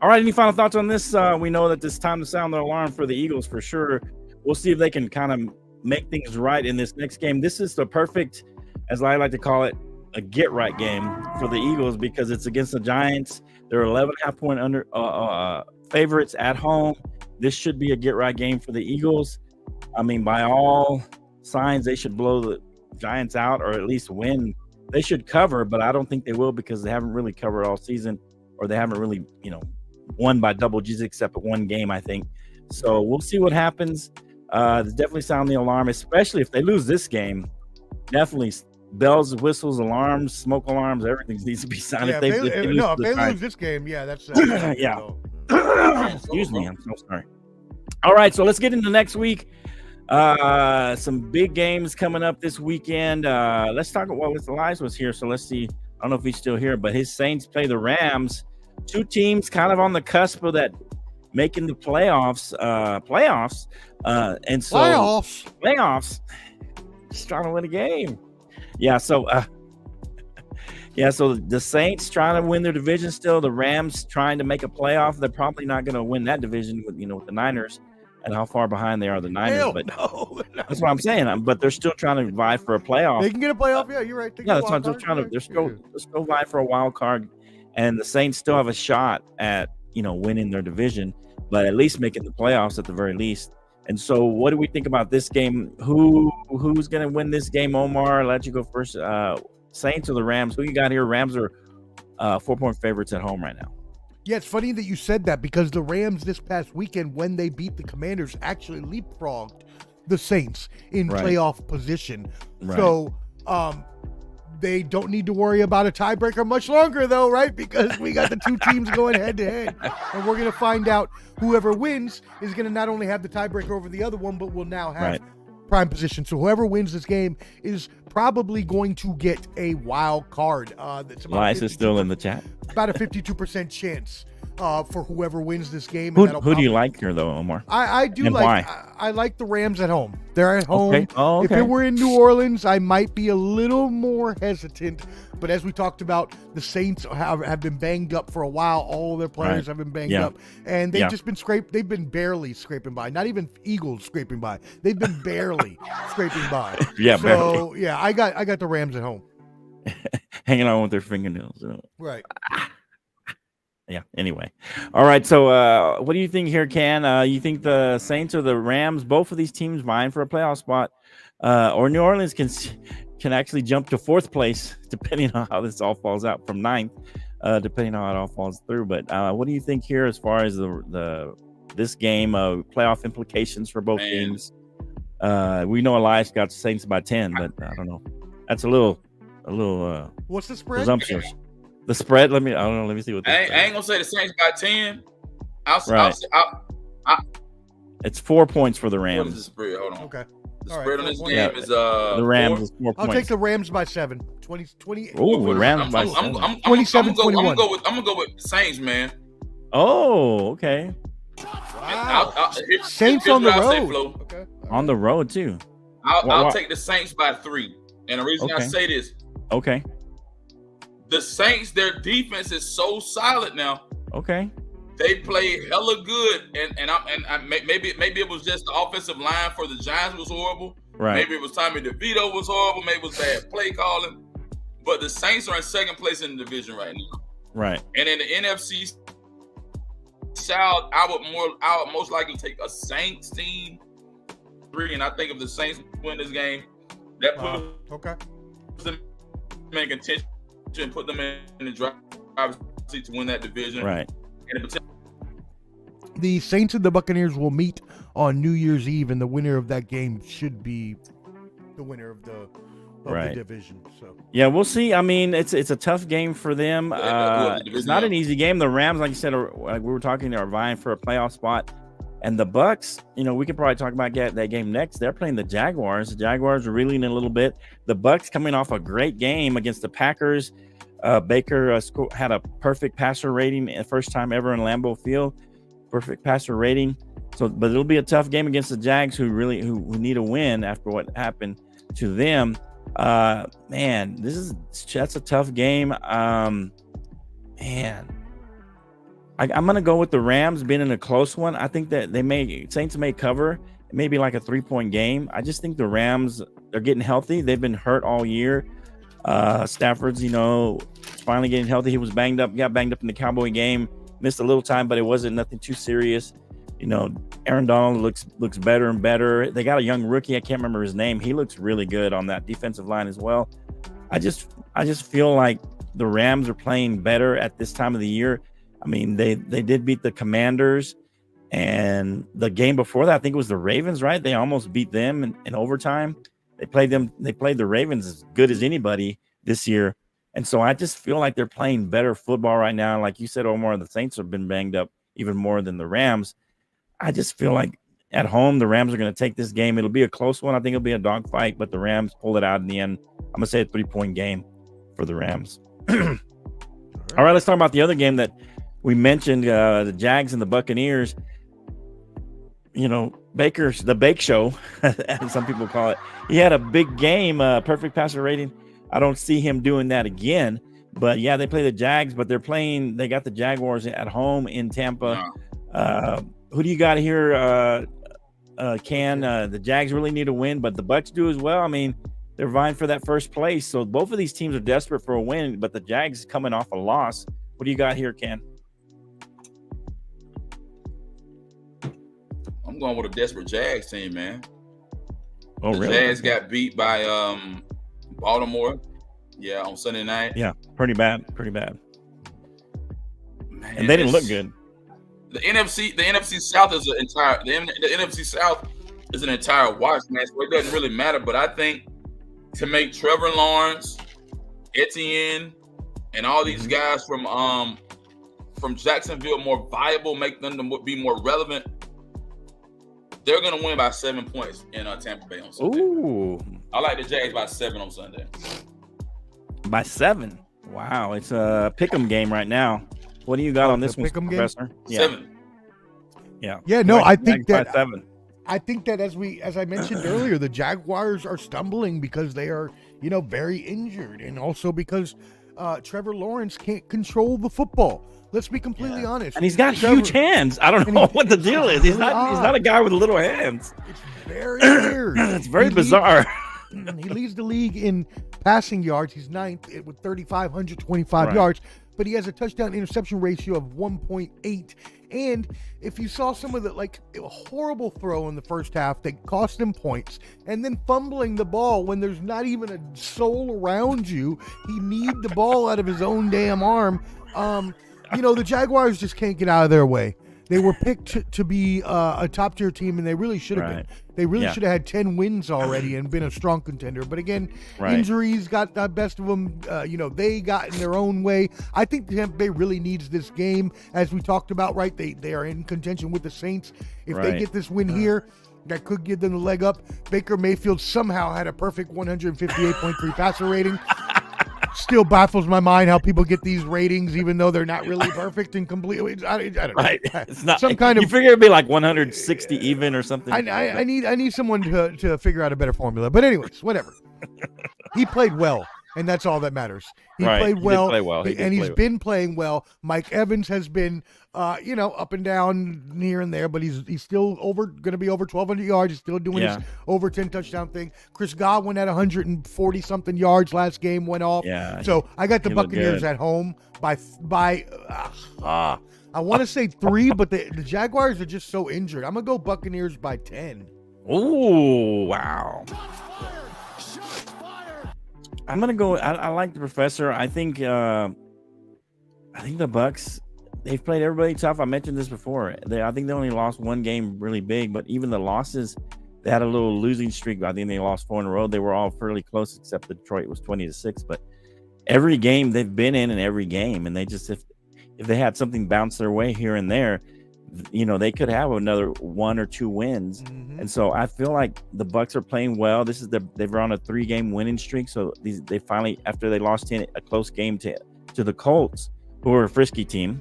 All right, any final thoughts on this? We know that it's time to sound the alarm for the Eagles for sure. We'll see if they can kind of make things right in this next game. This is the perfect, as I like to call it, a get-right game for the Eagles because it's against the Giants. They're 11.5 point under favorites at home. This should be a get-right game for the Eagles. By all signs, they should blow the Giants out or at least win they should cover, but I don't think they will because they haven't really covered all season, or they haven't really, won by double G's except for one game, I think. So we'll see what happens. Definitely sound the alarm, especially if they lose this game. Definitely bells, whistles, alarms, smoke alarms, everything needs to be sounded. Yeah, if they lose this game, yeah, that's yeah. Excuse me, I'm so sorry. All right, so let's get into next week. Some big games coming up this weekend. Let's talk about Elias was here, so let's see. I don't know if he's still here, but his Saints play the Rams. Two teams kind of on the cusp of that making the playoffs. And so playoffs. Just trying to win a game. Yeah, so so the Saints trying to win their division still. The Rams trying to make a playoff. They're probably not going to win that division with with the Niners and how far behind they are the Niners. Hell but no. that's what I'm saying. But they're still trying to vie for a playoff. They can get a playoff. Yeah, you're right. That's what they're trying to. They're still vying for a wild card, and the Saints still have a shot at winning their division, but at least making the playoffs at the very least. And so, what do we think about this game? Who's going to win this game? Omar, I'll let you go first. Saints or the Rams? Who you got here? Rams are 4-point favorites at home right now. Yeah, it's funny that you said that because the Rams this past weekend, when they beat the Commanders, actually leapfrogged the Saints in playoff position. Right. So they don't need to worry about a tiebreaker much longer, though, right? Because we got the two teams going head-to-head, and we're going to find out whoever wins is going to not only have the tiebreaker over the other one, but will now have prime position. So whoever wins this game is probably going to get a wild card. Elias is still in the chat. About a 52% chance for whoever wins this game. Who do you like here, though, Omar? I do and like. Why? I like the Rams at home. They're at home. Okay. Oh, okay. If it were in New Orleans, I might be a little more hesitant. But as we talked about, the Saints have been banged up for a while. All their players have been banged up, and they've just been They've been barely scraping by. Not even Eagles scraping by. They've been barely scraping by. Yeah, so barely. Yeah, I got the Rams at home. Hanging on with their fingernails. Right. Yeah. Anyway, all right. So, what do you think here, Ken? You think the Saints or the Rams? Both of these teams vying for a playoff spot, or New Orleans can actually jump to fourth place, depending on how this all falls out, from ninth, depending on how it all falls through. But what do you think here, as far as this game playoff implications for both teams? We know Elias got Saints by 10, but I don't know. That's a little. What's the spread? Presumptuous. The spread. Let me see what. I ain't gonna say the Saints by 10. It's 4 points for the Rams. What is the spread? Hold on. Okay. The spread on this game is the Rams 4. is 4 points. I'll take the Rams by 7. 20. Oh, Rams by 7. 27-21. I'm gonna go with the Saints, man. Oh, okay. Wow. Here's Saints what on the I'll say, road. Flo. Okay. On the road too. I'll take the Saints by 3. And the reason I say this, okay, the Saints, their defense is so solid now. Okay. They play hella good, and maybe it was just the offensive line for the Giants was horrible. Right. Maybe it was Tommy DeVito was horrible. Maybe it was bad play calling. But the Saints are in second place in the division right now. Right. And in the NFC South, I would most likely take a Saints team 3, and I think if the Saints win this game, that puts them in contention and put them in the driver's seat to win that division. Right. And the Saints and the Buccaneers will meet on New Year's Eve, and the winner of that game should be the winner of the division. So yeah, we'll see. I mean, it's a tough game for them. It's not an easy game. The Rams, like you said, like we were talking, are vying for a playoff spot, and the Bucks. We could probably talk about that game next. They're playing the Jaguars. The Jaguars are reeling in a little bit. The Bucks coming off a great game against the Packers. Baker had a perfect passer rating, the first time ever in Lambeau Field. Perfect passer rating. So, but it'll be a tough game against the Jags, who need a win after what happened to them. Man, that's a tough game. I'm gonna go with the Rams being in a close one. I think that Saints may cover. It may be like a 3-point game. I just think the Rams are getting healthy. They've been hurt all year. Stafford's, finally getting healthy. He was got banged up in the Cowboy game, missed a little time, but it wasn't nothing too serious. Aaron Donald looks better and better. They got a young rookie. I can't remember his name. He looks really good on that defensive line as well. I just feel like the Rams are playing better at this time of the year. I mean, they did beat the Commanders, and the game before that, I think it was the Ravens, right? They almost beat them in overtime. They played the Ravens as good as anybody this year. And so I just feel like they're playing better football right now. Like you said, Omar, the Saints have been banged up even more than the Rams. I just feel like at home, the Rams are going to take this game. It'll be a close one. I think it'll be a dogfight, but the Rams pull it out in the end. I'm going to say a 3-point game for the Rams. All right, let's talk about the other game that we mentioned, the Jags and the Buccaneers. You know, the Bake Show, as some people call it. He had a big game, perfect passer rating. I don't see him doing that again. But, yeah, they play the Jags, but they got the Jaguars at home in Tampa. Who do you got here, Ken? The Jags really need a win, but the Bucs do as well. I mean, they're vying for that first place. So both of these teams are desperate for a win, but the Jags coming off a loss. What do you got here, Ken? I'm going with a desperate Jags team, man. Oh, the really? Jags got beat by Baltimore. Yeah, on Sunday night. Yeah, pretty bad. Man, and they didn't look good. The NFC South is the NFC South is an entire wash, man. So it doesn't really matter. But I think to make Trevor Lawrence, Etienne, and all these guys from Jacksonville more viable, make them to be more relevant, they're going to win by 7 points in Tampa Bay on Sunday. Ooh. I like the Jags by 7 on Sunday. By 7? Wow. It's a pick'em game right now. What do you got on this one, Professor? Yeah. 7. Yeah, no, I think by that 7. I think that as I mentioned earlier, the Jaguars are stumbling because they are, very injured, and also because Trevor Lawrence can't control the football. Let's be completely honest. And he's got huge hands. I don't know what the deal is. He's not a guy with little hands. It's very weird. It's very bizarre. He leads the league in passing yards. He's 9th with 3,525 yards, but he has a touchdown interception ratio of 1.8. And if you saw some of the a horrible throw in the first half that cost him points, and then fumbling the ball when there's not even a soul around you, he kneed the ball out of his own damn arm. The Jaguars just can't get out of their way. They were picked to be a top-tier team, and they really should have been. They really should have had 10 wins already and been a strong contender. But again, injuries got the best of them. They got in their own way. I think Tampa Bay really needs this game, as we talked about, right? They are in contention with the Saints. If they get this win here, that could give them the leg up. Baker Mayfield somehow had a perfect 158.3 passer rating. Still baffles my mind how people get these ratings, even though they're not really perfect and completely. I don't know. It's not some kind of. You figure it'd be like 160 even or something. I need someone to figure out a better formula. But anyways, whatever. He played well, and that's all that matters. He played well, he's been playing well. Mike Evans has been, up and down here and there, but he's still going to be over 1,200 yards. He's still doing his over 10 touchdown thing. Chris Godwin had 140 something yards last game, went off. Yeah, so I got the Buccaneers at home by I want to say 3, but the Jaguars are just so injured. I'm gonna go Buccaneers by 10. Oh wow. I'm gonna go. I like the Professor. I think the Bucs. They've played everybody tough. I mentioned this before. I think they only lost one game really big, but even the losses, they had a little losing streak. I think they lost 4 in a row. They were all fairly close, except Detroit was 20-6. But every game they've been in every game, and they just if they had something bounce their way here and there, they could have another 1 or 2 wins. And so I feel like the Bucs are playing well. They've run a 3-game winning streak. So they finally, after they lost a close game to the Colts, who are a frisky team.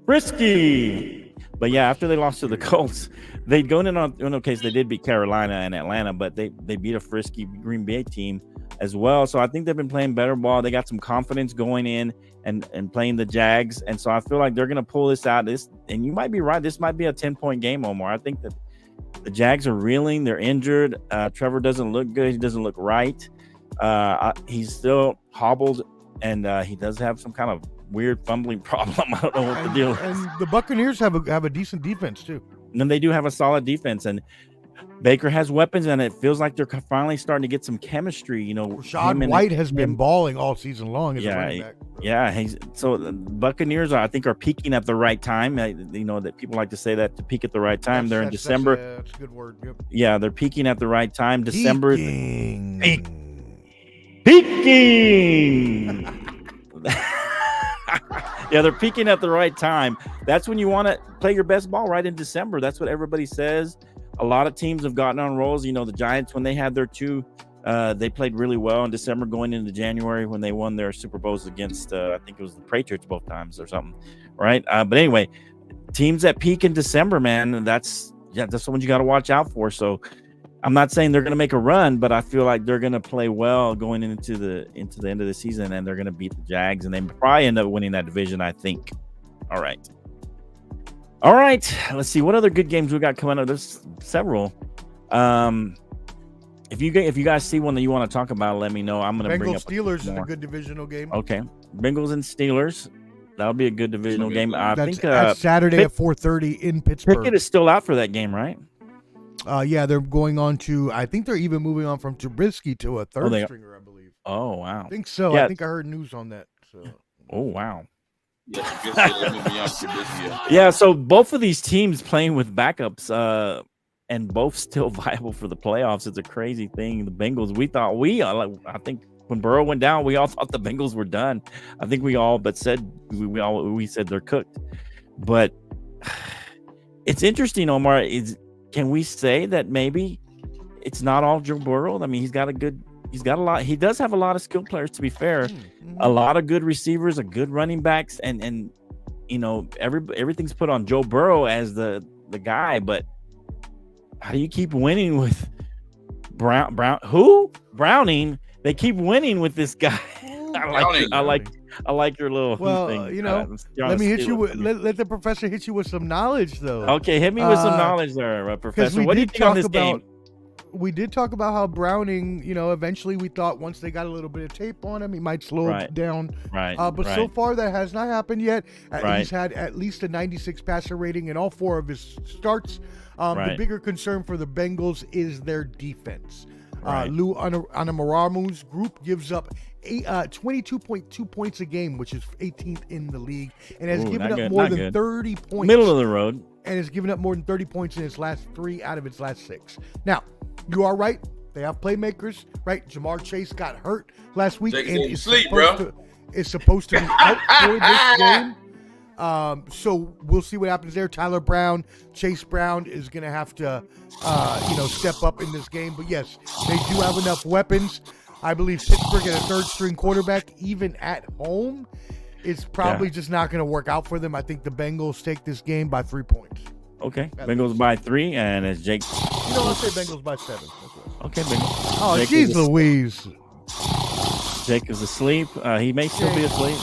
But yeah, after they lost to the Colts, they'd gone in on, they did beat Carolina and Atlanta, but they beat a frisky Green Bay team as well. So I think they've been playing better ball. They got some confidence going in and playing the Jags. And so I feel like they're going to pull this out. And you might be right. This might be a 10-point game, Omar. I think that the Jags are reeling. They're injured. Trevor doesn't look good. He doesn't look right. He's still hobbled, and he does have some kind of weird fumbling problem. I don't know what the deal is. And the Buccaneers have a decent defense too. And they do have a solid defense, and Baker has weapons, and it feels like they're finally starting to get some chemistry. You know, Rashad White has been balling all season long as a running back. Yeah. So the Buccaneers, I think, are peaking at the right time. You know that people like to say that, to peak at the right time. They're in December. That's a good word. Yep. Yeah, they're peaking at the right time. December. Peaking. Yeah, they're peaking at the right time. That's when you want to play your best ball, right in December. That's what everybody says. A lot of teams have gotten on rolls. You know, the Giants, when they had their two, they played really well in December going into January when they won their Super Bowls against, I think it was the Patriots both times or something, right? But anyway, teams that peak in December, man, that's the one you got to watch out for. So I'm not saying they're going to make a run, but I feel like they're going to play well going into the end of the season, and they're going to beat the Jags, and they probably end up winning that division, I think. All right. Let's see what other good games we got coming up. There's several. If you guys see one that you want to talk about, let me know. I'm going to bring up Steelers is a good divisional game. Okay, Bengals and Steelers. That'll be a good divisional game. I think that's Saturday at 4:30 in Pittsburgh. Pickett is still out for that game, right? Yeah, they're going on to. I think they're even moving on from Trubisky to a third stringer, I believe. Oh wow! I think so. Yeah. I think I heard news on that. So. Oh wow! Yeah, yeah. So both of these teams playing with backups, and both still viable for the playoffs. It's a crazy thing. The Bengals. I think when Burrow went down, we all thought the Bengals were done. I think we all but said we said they're cooked. But it's interesting, Omar. Can we say that maybe it's not all Joe Burrow? I mean, he's got a lot. He does have a lot of skilled players, to be fair. Mm-hmm. A lot of good receivers, a good running backs, and you know, everything's put on Joe Burrow as the guy. But how do you keep winning with Browning? They keep winning with this guy. I like your little thing. You know, let me hit you with let the professor hit you with some knowledge, though. Okay, hit me with some knowledge there, Professor. What do you think on this game? We did talk about how Browning, you know, eventually we thought once they got a little bit of tape on him, he might slow it down. But so far that has not happened yet. He's had at least a 96 passer rating in all 4 of his starts. The bigger concern for the Bengals is their defense. Lou Anamaramu's group gives up 22.2 points a game, which is 18th in the league, and has given up more than 30 points. Middle of the road. And has given up more than 30 points in its last 3 out of its last 6. Now, you are right. They have playmakers, right? Jamar Chase got hurt last week and is supposed to be out for this game. So we'll see what happens there. Tyler Brown, Chase Brown is going to have to, step up in this game. But yes, they do have enough weapons. I believe Pittsburgh at a third-string quarterback, even at home, is probably just not going to work out for them. I think the Bengals take this game by 3 points. Okay, Bengals by 3, and it's Jake. You know, I'll say Bengals by 7. Okay, Bengals. Oh, jeez Louise. Jake is asleep. He may still be asleep.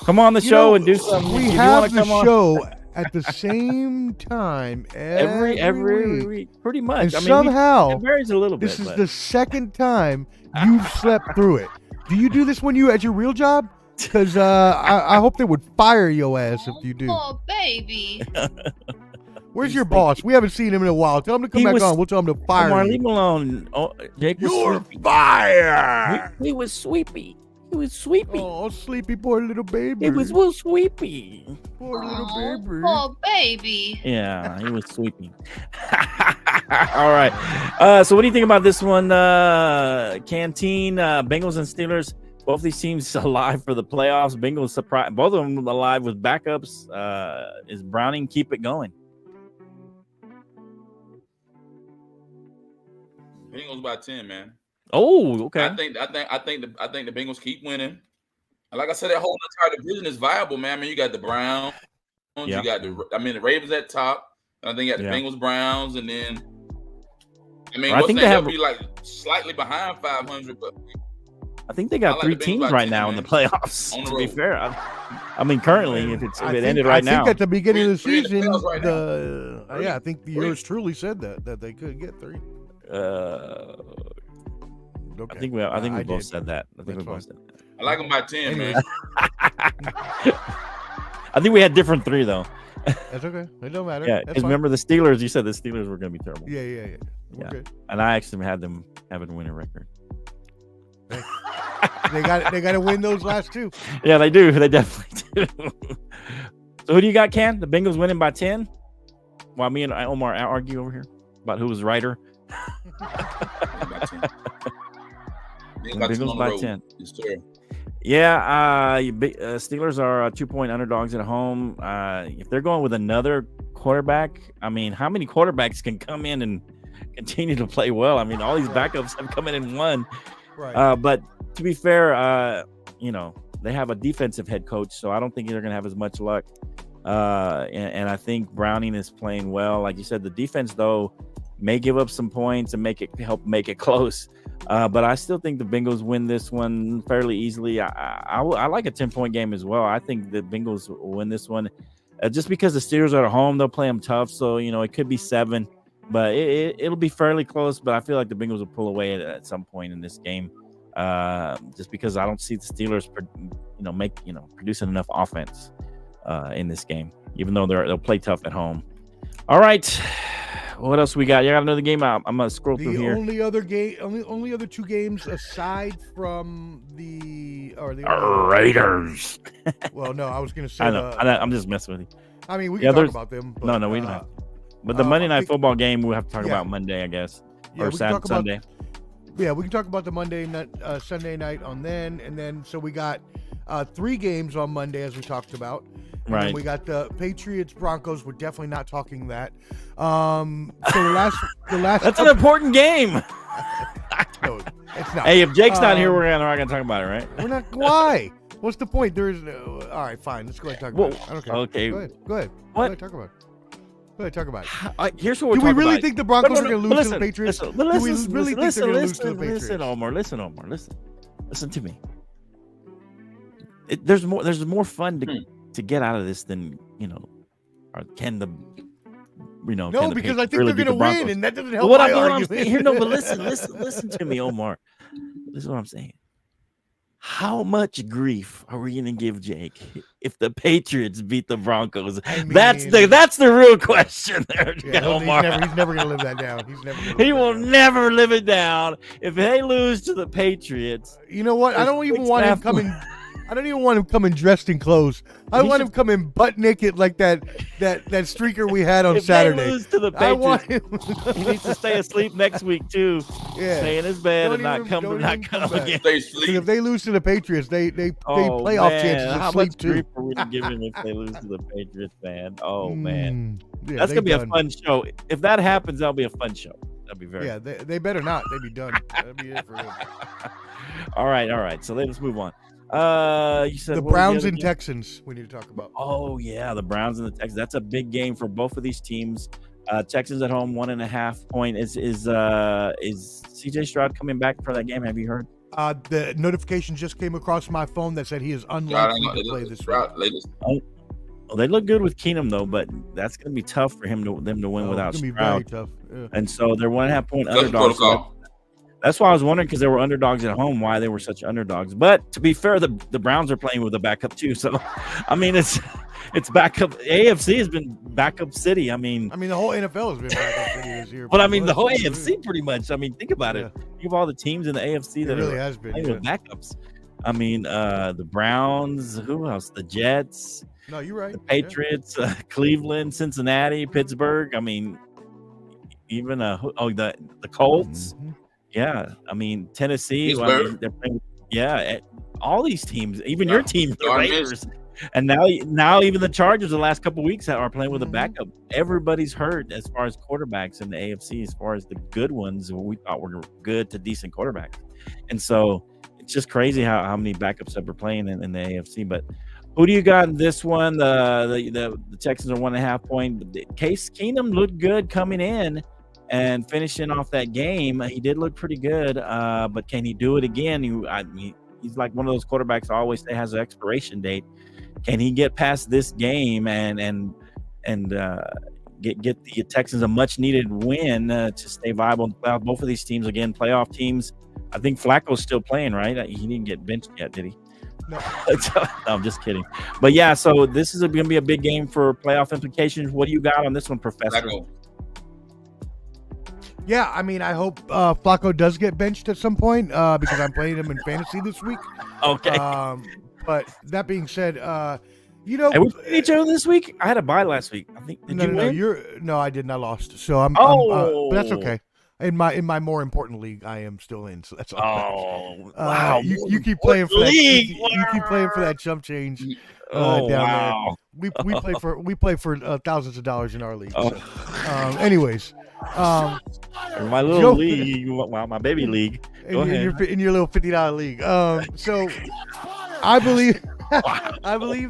Come on the show and do something. We have the show at the same time every week. Pretty much. And somehow, it varies a little bit. This is the second time you've slept through it. Do you do this when you at your real job? Because I hope they would fire your ass if you do. Oh, baby. Where's your boss? We haven't seen him in a while. Tell him to come back on. We'll tell him to fire you. Leave him alone. Oh, Jake was You're fired. He was sweepy. He was sweepy. Oh, sleepy poor little baby. It was real sweepy. Poor little baby. Oh, baby. Yeah, he was sweeping. All right. So what do you think about this one? Canteen, Bengals and Steelers. Both these teams alive for the playoffs. Bengals surprise. Both of them alive with backups. Is Browning keep it going? Bengals by 10, man. Oh, okay. I think the Bengals keep winning. And like I said, that whole entire division is viable, man. I mean, you got the Browns, you got the Ravens at top. I think you got the Bengals, Browns, and then I think they'll be like slightly behind 500, but I think they got 3 teams right now in the playoffs. To be fair, I mean, currently, if it ended right now, I think at the beginning of the season, I think the yours truly said that they could get 3. Okay. I think we both said that. I think we both said that. I like them by 10, man. I think we had different 3 though. That's okay. It don't matter. Yeah, That's because fine. remember the Steelers. You said the Steelers were going to be terrible. Yeah. We're Yeah. good. And I actually had them having a winning record. They got to win those last two. Yeah, they do. They definitely do. So who do you got, Ken? The Bengals winning by 10? While me and Omar argue over here about who was righter. Bengals by 10. Yes, sir. Yeah, Steelers are 2-point underdogs at home. If they're going with another quarterback, I mean, how many quarterbacks can come in and continue to play well? I mean, all these backups have come in and won. Right. But to be fair, they have a defensive head coach, so I don't think they're going to have as much luck. And I think Browning is playing well. Like you said, the defense, though, may give up some points and help make it close. But I still think the Bengals win this one fairly easily. I like a 10-point game as well. I think the Bengals will win this one. Just because the Steelers are at home, they'll play them tough. So, it could be 7. But it'll be fairly close. But I feel like the Bengals will pull away at some point in this game. Just because I don't see the Steelers, producing enough offense in this game, even though they'll play tough at home. All right, what else we got? You got another game out? I'm gonna scroll through here. Only other two games aside from the Raiders. Well, no, I was gonna say. I know. I'm just messing with you. I mean, we can talk about them. But, No, we don't have to. But the Monday Night Football game, we'll have to talk about Monday, I guess, or Sunday. Yeah, we can talk about the Monday night, Sunday night on then, and then so we got 3 games on Monday as we talked about. And right. Then we got the Patriots Broncos. We're definitely not talking that. So the last. That's an important game. No, it's not. Hey, if Jake's not here, we're not gonna talk about it, right? We're not. Why? What's the point? There is no. All right, fine. Let's go ahead and talk about it. I don't care. Okay. Go ahead. What? Go ahead, talk about it. Go ahead, talk about it. Here's what we're Do we talking really about. think the Broncos are going to lose to the Listen, Patriots? listen, Do we really think they're going to lose to the Patriots? Listen, Omar. Listen to me. There's more fun to get out of this than or can the No, because I think really they're going to win, and that doesn't help what my I'm argument. saying here. No, but listen to me, Omar. This is what I'm saying. How much grief are we going to give Jake if the Patriots beat the Broncos? I mean, that's the real question there, Omar. He's never going to live that down. He will never live it down if they lose to the Patriots. You know what? I don't even want him coming. I don't even want him coming dressed in clothes. I want him coming butt naked like that streaker we had on if Saturday. They lose to the Patriots, I want him. He needs to stay asleep next week too. Yeah. Stay in his bed Don't and even not come back. again. Stay asleep. If they lose to the Patriots, they playoff chances How of sleep much too. grief are we gonna give him if they lose to the Patriots, man? Oh man, Yeah, that's gonna be done. a fun show. If that happens, that'll be a fun show. That'll be very. Yeah, they better not. They be done. That'll be it for him. All right. So let's move on. You said The what was Browns other and game? Texans. We need to talk about. Oh yeah, the Browns and the Texans. That's a big game for both of these teams. Texans at home, 1.5 point. Is CJ Stroud coming back for that game? Have you heard? The notification just came across my phone that said he is unlikely to play this week. Oh, they look good with Keenum though, but that's going to be tough for them to win without It's gonna be Stroud. very tough. Yeah. And so they're 1.5 point underdogs. That's why I was wondering, because they were underdogs at home, why they were such underdogs. But to be fair, the Browns are playing with a backup too. So, I mean, it's backup. AFC has been backup city. I mean, the whole NFL has been backup city this year. But I mean, the whole AFC pretty much. I mean, think about it. Think of all the teams in the AFC that really are has been playing with backups. I mean, the Browns. Who else? The Jets. No, you're right. The Patriots. Cleveland, Cincinnati, Pittsburgh. I mean, even the Colts. Mm-hmm. Yeah, I mean Tennessee. They're playing, all these teams, even your team, the Raiders, and now even the Chargers. The last couple of weeks are playing with a backup. Everybody's hurt as far as quarterbacks in the AFC. As far as the good ones, we thought were good to decent quarterbacks, and so it's just crazy how many backups that we're playing in the AFC. But who do you got in this one? The Texans are 1.5 point. Case Keenum looked good coming in and finishing off that game. He did look pretty good, but can he do it again? He's like one of those quarterbacks I always say has an expiration date. Can he get past this game and get the Texans a much needed win to stay viable in the playoffs? Both of these teams, again, playoff teams. I think Flacco's still playing, right? He didn't get benched yet, did he? No. No, I'm just kidding. But yeah, so this is going to be a big game for playoff implications. What do you got on this one, Professor? Flacco. Yeah, I mean, I hope Flacco does get benched at some point because I'm playing him in fantasy this week. Okay. But that being said, Hey, we played each other this week. I had a bye last week. I think. Did you win? No, I didn't. I lost. So I'm. Oh, but that's okay. In my more important league, I am still in. So that's all. Oh, wow! You keep playing for that. League? You keep playing for that chump change. Oh, down wow! There. We play for thousands of dollars in our league. Oh. So. Anyways, my little league, wow, my baby league. Go ahead. In your little $50 league. So I believe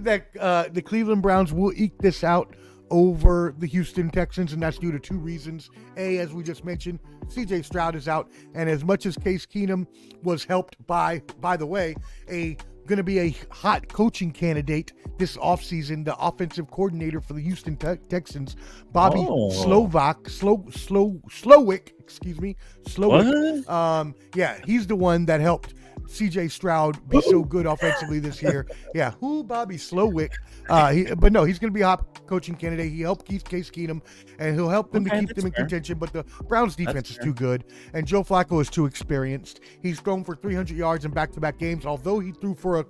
that the Cleveland Browns will eke this out over the Houston Texans, and that's due to two reasons. A, as we just mentioned, CJ Stroud is out, and as much as Case Keenum was helped by the way, going to be a hot coaching candidate this offseason, the offensive coordinator for the Houston Texans, Bobby Slowick. Yeah, he's the one that helped CJ Stroud be so good offensively this year. Yeah, Bobby Slowick. But no, he's going to be a hot coaching candidate. He helped Case Keenum, and he'll help them to keep them in contention. But the Browns' defense is too good, and Joe Flacco is too experienced. He's thrown for 300 yards in back-to-back games, although he threw for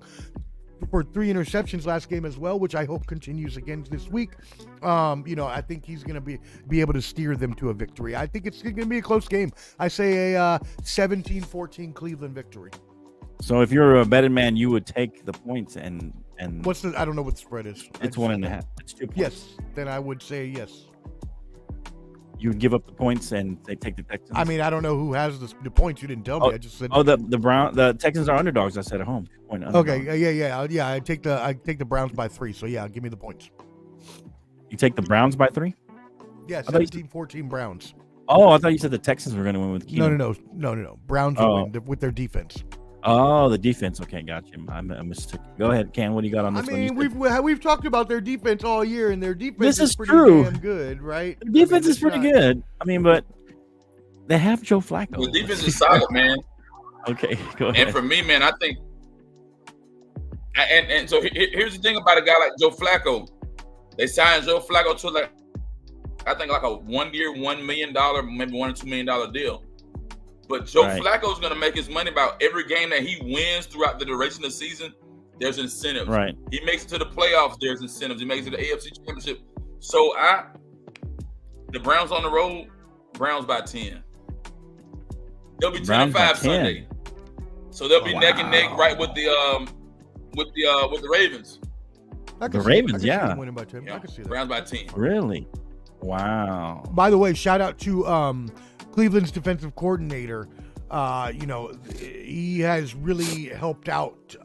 3 interceptions last game as well, which I hope continues again this week. I think he's going to be able to steer them to a victory. I think it's going to be a close game. I say a 17-14 Cleveland victory. So if you're a betting man, you would take the points and what's I don't know what the spread is. It's 1.5. It's 2 points. Yes, then I would say yes. You would give up the points and they take the Texans. I mean, I don't know who has the points. You didn't tell me. I just said. Oh, the Texans are underdogs. I said at home. Okay, yeah. I take the Browns by 3. So yeah, give me the points. You take the Browns by 3? Yeah, 17-14 Browns. Oh, I thought you said the Texans were going to win with Keenum. No. Browns will win with their defense. Oh, the defense. Okay, got you. I mistook. Go ahead, Ken. What do you got on this one? I mean, we've talked about their defense all year, and their defense is pretty damn good, right? Their defense is pretty good. I mean, but they have Joe Flacco. The defense is solid, man. Okay, go ahead. And for me, man, I think, and so here's the thing about a guy like Joe Flacco. They signed Joe Flacco to I think a 1 year, $1 million, maybe $1 or $2 million deal. But Joe Flacco is going to make his money about every game that he wins throughout the duration of the season. There's incentives. Right. He makes it to the playoffs. There's incentives. He makes it to the AFC Championship. So the Browns on the road, Browns by 10. They'll be 10-5 Sunday. So they'll be neck and neck right with the Ravens. The Ravens, yeah. Winning by 10. I can see that. Browns by 10. Really? Wow. By the way, shout out to Cleveland's defensive coordinator. He has really helped out.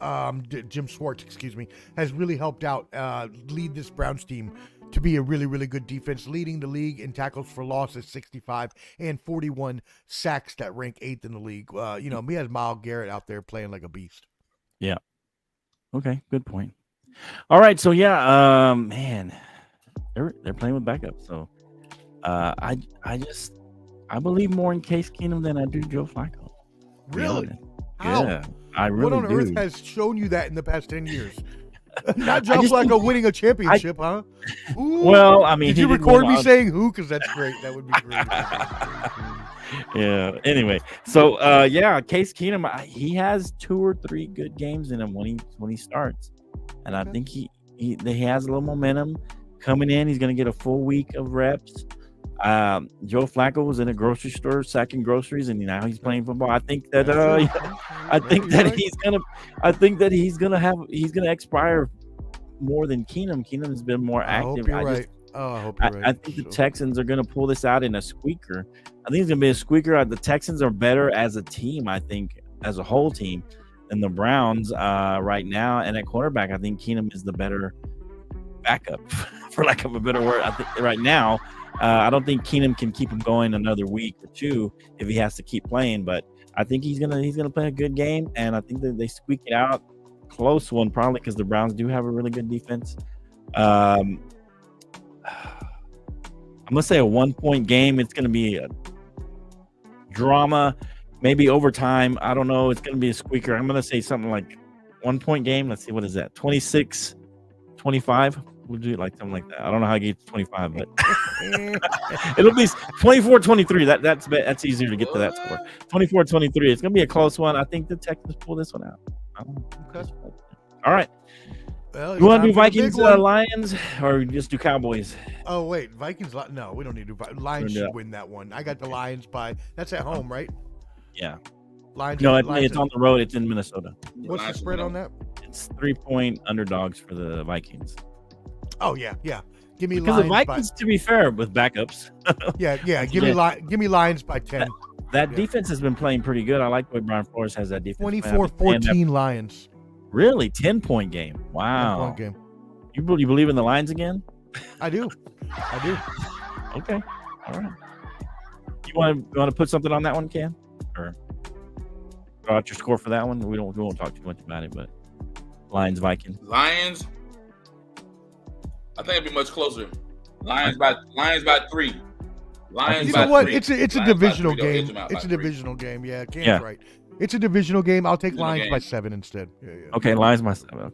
Jim Schwartz, has really helped out lead this Browns team to be a really, really good defense, leading the league in tackles for loss at 65 and 41 sacks that rank 8th in the league. He has Myles Garrett out there playing like a beast. Yeah. Okay, good point. All right, so yeah, man, they're playing with backups. So I believe more in Case Keenum than I do Joe Flacco. Really? How? Yeah, I really do. What on earth has shown you that in the past 10 years? Not Joe Flacco winning a championship, huh? Ooh. Well, I mean, did you record me saying who? Because that's great. That would be great. Yeah. Anyway, so Case Keenum, he has 2 or 3 good games in him when he starts, and I think he has a little momentum coming in. He's going to get a full week of reps. Joe Flacco was in a grocery store sacking groceries, and now he's playing football. I think that he's gonna expire more than Keenum. Keenum has been more active. I hope you're right. I hope you're right. I think the Texans are gonna pull this out in a squeaker. I think it's gonna be a squeaker. The Texans are better as a team, I think, as a whole team, than the Browns right now. And at quarterback, I think Keenum is the better backup, for lack of a better word. I think right now. I don't think Keenum can keep him going another week or 2 if he has to keep playing, but I think he's gonna play a good game, and I think that they squeak it out, close one probably because the Browns do have a really good defense. I'm gonna say a 1-point game. It's gonna be a drama, maybe overtime. I don't know. It's gonna be a squeaker. I'm gonna say something like 1 point game. Let's see, what is that? 26-25. We'll do it like something like that. I don't know how to get to 25, but it'll be 24-23. That's easier to get to that score. 24-23. It's gonna be a close one. I think the Texans pull this one out. I don't know. Okay. All right. Well, You want to do time for the Vikings, big one. Lions, or just do Cowboys? Oh wait, Vikings. No, we don't need to. Lions Don't do should that. win that one. I got the Lions by. That's at home, right? Yeah. Lions. No, Lions it's on the road. It's in Minnesota. What's the spread on that? It's 3-point underdogs for the Vikings. Oh yeah. Give me Because Lions the Vikings, to be fair, with backups, by. Yeah. Give me Lions by 10. that Yeah. defense has been playing pretty good. I like the way Brian Flores has that defense. 24-14 Lions. Really? 10-point game. Wow. 10-point game. You believe in the Lions again? I do. Okay. All right. You want to put something on that one, Ken? Or throw out your score for that one? We won't talk too much about it, but Lions, Vikings. Lions. I think it'd be much closer. Lions by 3. Lions You by know what? 3. It's a Lions by divisional 3. They'll edge game. them out by It's a 3. divisional game. Yeah, Ken's Yeah. right. It's a divisional game. I'll take Divisional Lions game. by 7 instead. Yeah. Okay, Lions by 7.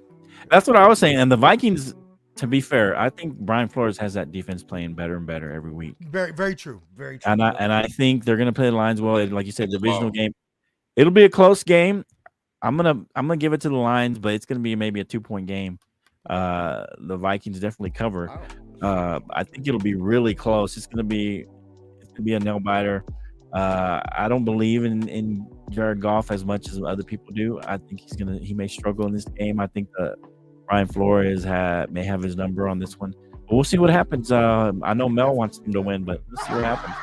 That's what I was saying. And the Vikings, to be fair, I think Brian Flores has that defense playing better and better every week. Very, very true. Very true. And I think they're gonna play the Lions well. Like you said, Good divisional ball. game. It'll be a close game. I'm gonna give it to the Lions, but it's gonna be maybe a 2-point game. The Vikings definitely cover. I think it'll be really close. It's gonna be a nail biter. I don't believe in Jared Goff as much as other people do. I think he may struggle in this game. I think Brian Flores may have his number on this one. But we'll see what happens. I know Mel wants him to win, but let's see what happens.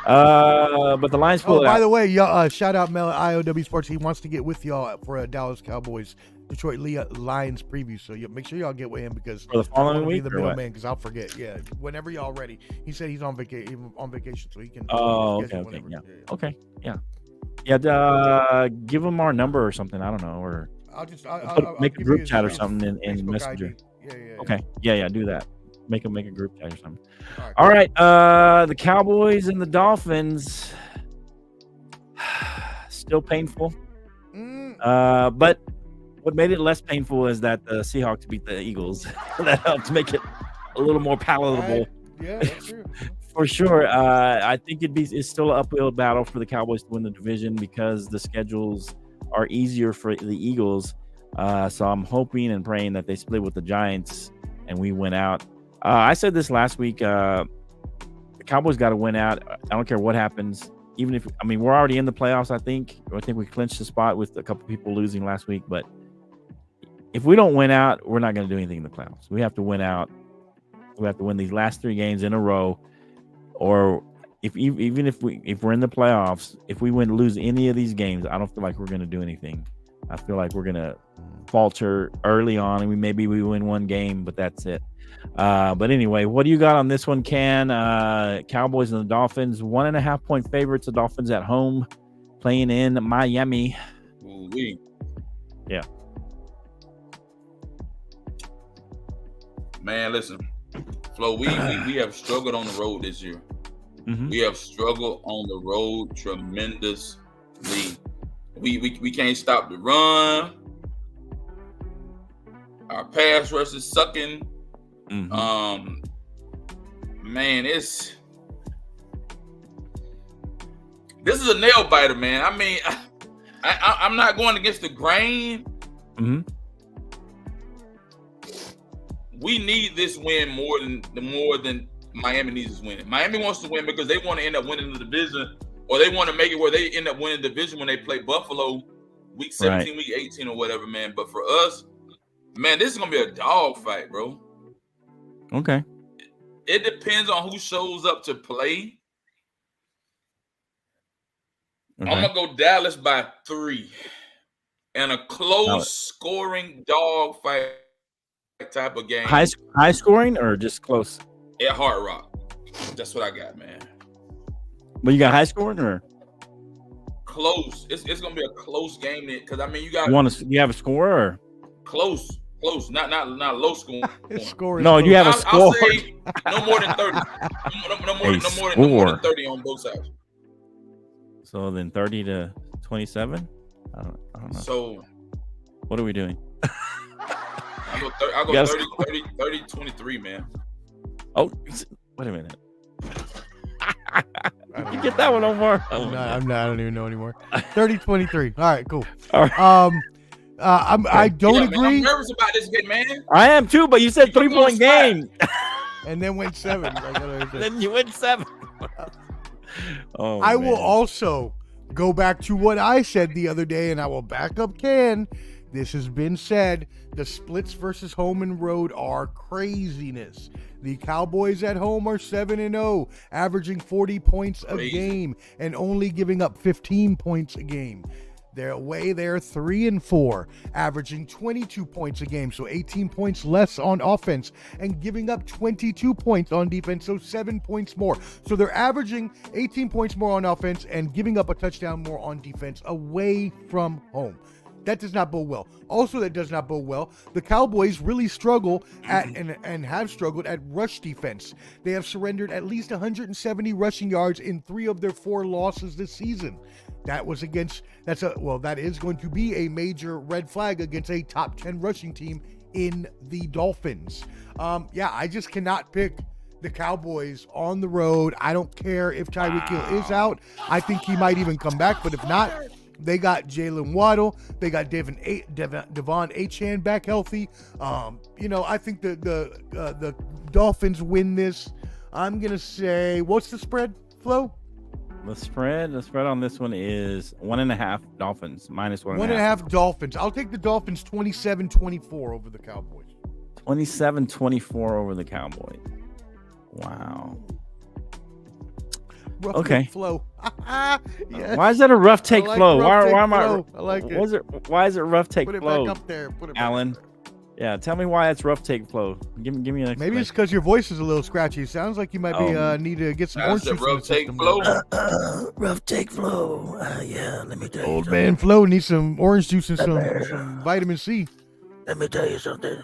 But the Lions pull it by out. the way, y'all, shout out Mel at IOW Sports. He wants to get with y'all for a Dallas Cowboys Detroit Lions preview. So make sure y'all get with him because For the following week the or what? middleman because I'll forget. Yeah, whenever y'all ready. He said he's on vacation, so he can. Oh, schedule okay, whenever. yeah. Okay, yeah. Give them our number or something. I don't know, or I'll make a give group you his chat or something in Facebook Messenger. ID. Yeah. Okay, yeah, do that. Make a group chat or something. All right. All right, the Cowboys and the Dolphins. Still painful. But what made it less painful is that the Seahawks beat the Eagles. That helped make it a little more palatable. Yeah, that's true. For sure. I think it's still an uphill battle for the Cowboys to win the division because the schedules are easier for the Eagles. So I'm hoping and praying that they split with the Giants and we win out. I said this last week. The Cowboys got to win out. I don't care what happens. Even we're already in the playoffs. I think we clinched the spot with a couple people losing last week. But if we don't win out, we're not going to do anything in the playoffs. We have to win out. We have to win these last 3 games in a row. Or if we're in the playoffs, if we lose any of these games, I don't feel like we're going to do anything. I feel like we're going to falter early on, and maybe we win 1 game, but that's it. But anyway, what do you got on this one, Can? Cowboys and the Dolphins, 1.5 point favorites. The Dolphins at home, playing in Miami. Ooh-wee. Yeah. Man, listen, Flo, we have struggled on the road this year. Mm-hmm. We have struggled on the road tremendously. We can't stop the run. Our pass rush is sucking. Mm-hmm. Man, this is a nail biter, man. I mean, I'm not going against the grain. Mm-hmm. We need this win more than Miami needs this win. Miami wants to win because they want to end up winning the division, or they want to make it where they end up winning the division when they play Buffalo week 17, week 18, or whatever, man. But for us, man, this is gonna be a dog fight, bro. Okay. It depends on who shows up to play. Okay. I'm gonna go Dallas by 3, and a close scoring dog fight type of game. High scoring or just close? At Hard Rock. That's what I got, man. But you got high scoring or Close. It's gonna be a close game because you got you have a score or close, not low score. His score is no? close. You have a I'll score. say no more than 30. No more than 30 on both sides. So then 30 to 27. I don't know. So What are we doing? I'll go Yes. 30, 23, man. Oh, wait a minute. You get that one, Omar? I don't even know anymore. 30-23. All right, cool. All right. I don't Man, agree. I'm nervous about this game, man. I am too, but you said You gonna 3-point game. And then went 7. Then you win 7. Oh, I will man. also go back to what I said the other day, and I will back up Ken. This has been said. The splits versus home and road are craziness. The Cowboys at home are 7-0, averaging 40 points a game and only giving up 15 points a game. They're away, they're 3-4, averaging 22 points a game, so 18 points less on offense, and giving up 22 points on defense, so 7 points more. So they're averaging 18 points more on offense and giving up a touchdown more on defense away from home. That does not bode well. Also, that does not bode well. The Cowboys really struggle at and have struggled at rush defense. They have surrendered at least 170 rushing yards in 3 of their 4 losses this season. That is going to be a major red flag against a top 10 rushing team in the Dolphins. I just cannot pick the Cowboys on the road. I don't care if Tyreek Hill is out. I think he might even come back, but if not, they got Jalen Waddle. They got Devon Achane back healthy. I think the Dolphins win this. I'm gonna say, what's the spread, Flo? The spread on this one is 1.5 Dolphins minus 1.5. 1.5 Dolphins. I'll take the Dolphins 27-24 over the Cowboys. 27-24 over the Cowboys. Wow. Rough Okay. take Flow. Yeah. Why is that a rough take I like flow? rough take Why am I? flow. I like it. Why is it rough take Put it flow? back up there. Put it back Alan. up there. Yeah, tell me why it's rough take flow. Give me an explanation. Maybe it's because your voice is a little scratchy. It sounds like you might be need to get some orange That's a juice in the rough take system. flow. Rough take flow. Yeah, let me tell you. Old man Flo needs some orange juice and some vitamin C. Let me tell you something.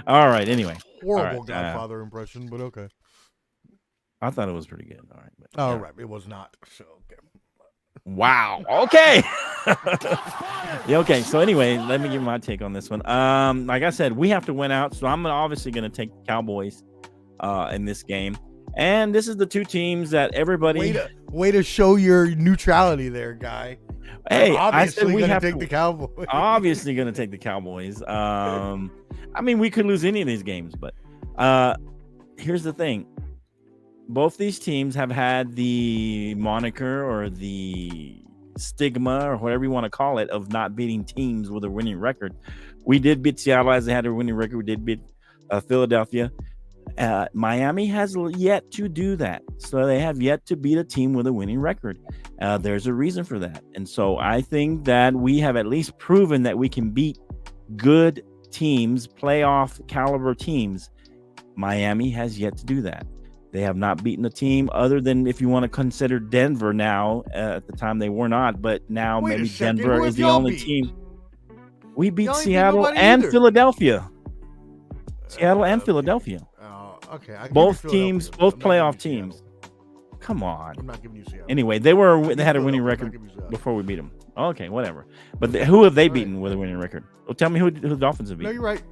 All right. Anyway, Horrible All right, Godfather impression, but okay. I thought it was pretty good. All right. But, All yeah. right, it was not. So okay. Wow. Okay. Yeah, okay. So anyway, let me give my take on this one. Like I said, we have to win out. So I'm obviously going to take Cowboys in this game. And this is the two teams that everybody. Way to show your neutrality there, guy. Hey, Obviously I said we gonna have take to. the Cowboys. Obviously going to take the Cowboys. I mean, we could lose any of these games, but here's the thing. Both these teams have had the moniker or the stigma or whatever you want to call it of not beating teams with a winning record. We did beat Seattle as they had a winning record. We did beat Philadelphia. Miami has yet to do that. So they have yet to beat a team with a winning record. There's a reason for that. And so I think that we have at least proven that we can beat good teams, playoff caliber teams. Miami has yet to do that. They have not beaten a team other than if you want to consider Denver now. At the time they were not, but now Wait a maybe second, Denver who is have the y'all only beat? team. We beat Y'all ain't beat Seattle nobody and either. Philadelphia. Seattle and Philadelphia. Okay. I give you Both Philadelphia. teams, I'm both not giving you playoff Seattle. teams. Come on. I'm not giving you Seattle. Anyway, they had a winning Philadelphia, I'm not record giving you Seattle. before we beat them. Okay, whatever. But who have they All right. beaten with a winning record? Well, tell me who the Dolphins have No, beaten. you're right.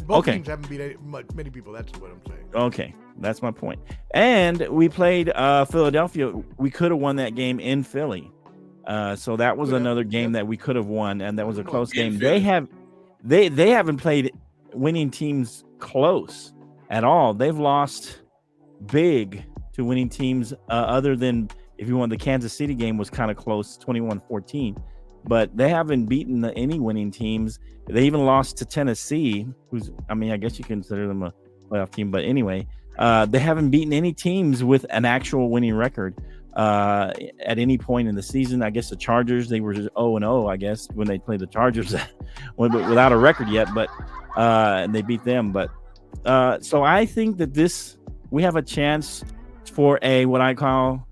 Both Okay. teams haven't beat many people. That's what I'm saying. Okay, that's my point. And we played Philadelphia. We could have won that game in Philly. So that was Could have, another game yep. that we could have won, and that was a Could've close won. In game. Philly. They haven't played winning teams close at all. They've lost big to winning teams other than, if you want, the Kansas City game was kind of close, 21-14. But they haven't beaten any winning teams. They even lost to Tennessee, I guess you consider them a playoff team. But anyway, they haven't beaten any teams with an actual winning record at any point in the season. I guess the Chargers, they were just 0-0, I guess, when they played the Chargers without a record yet. But and they beat them. But so I think that we have a chance for what I call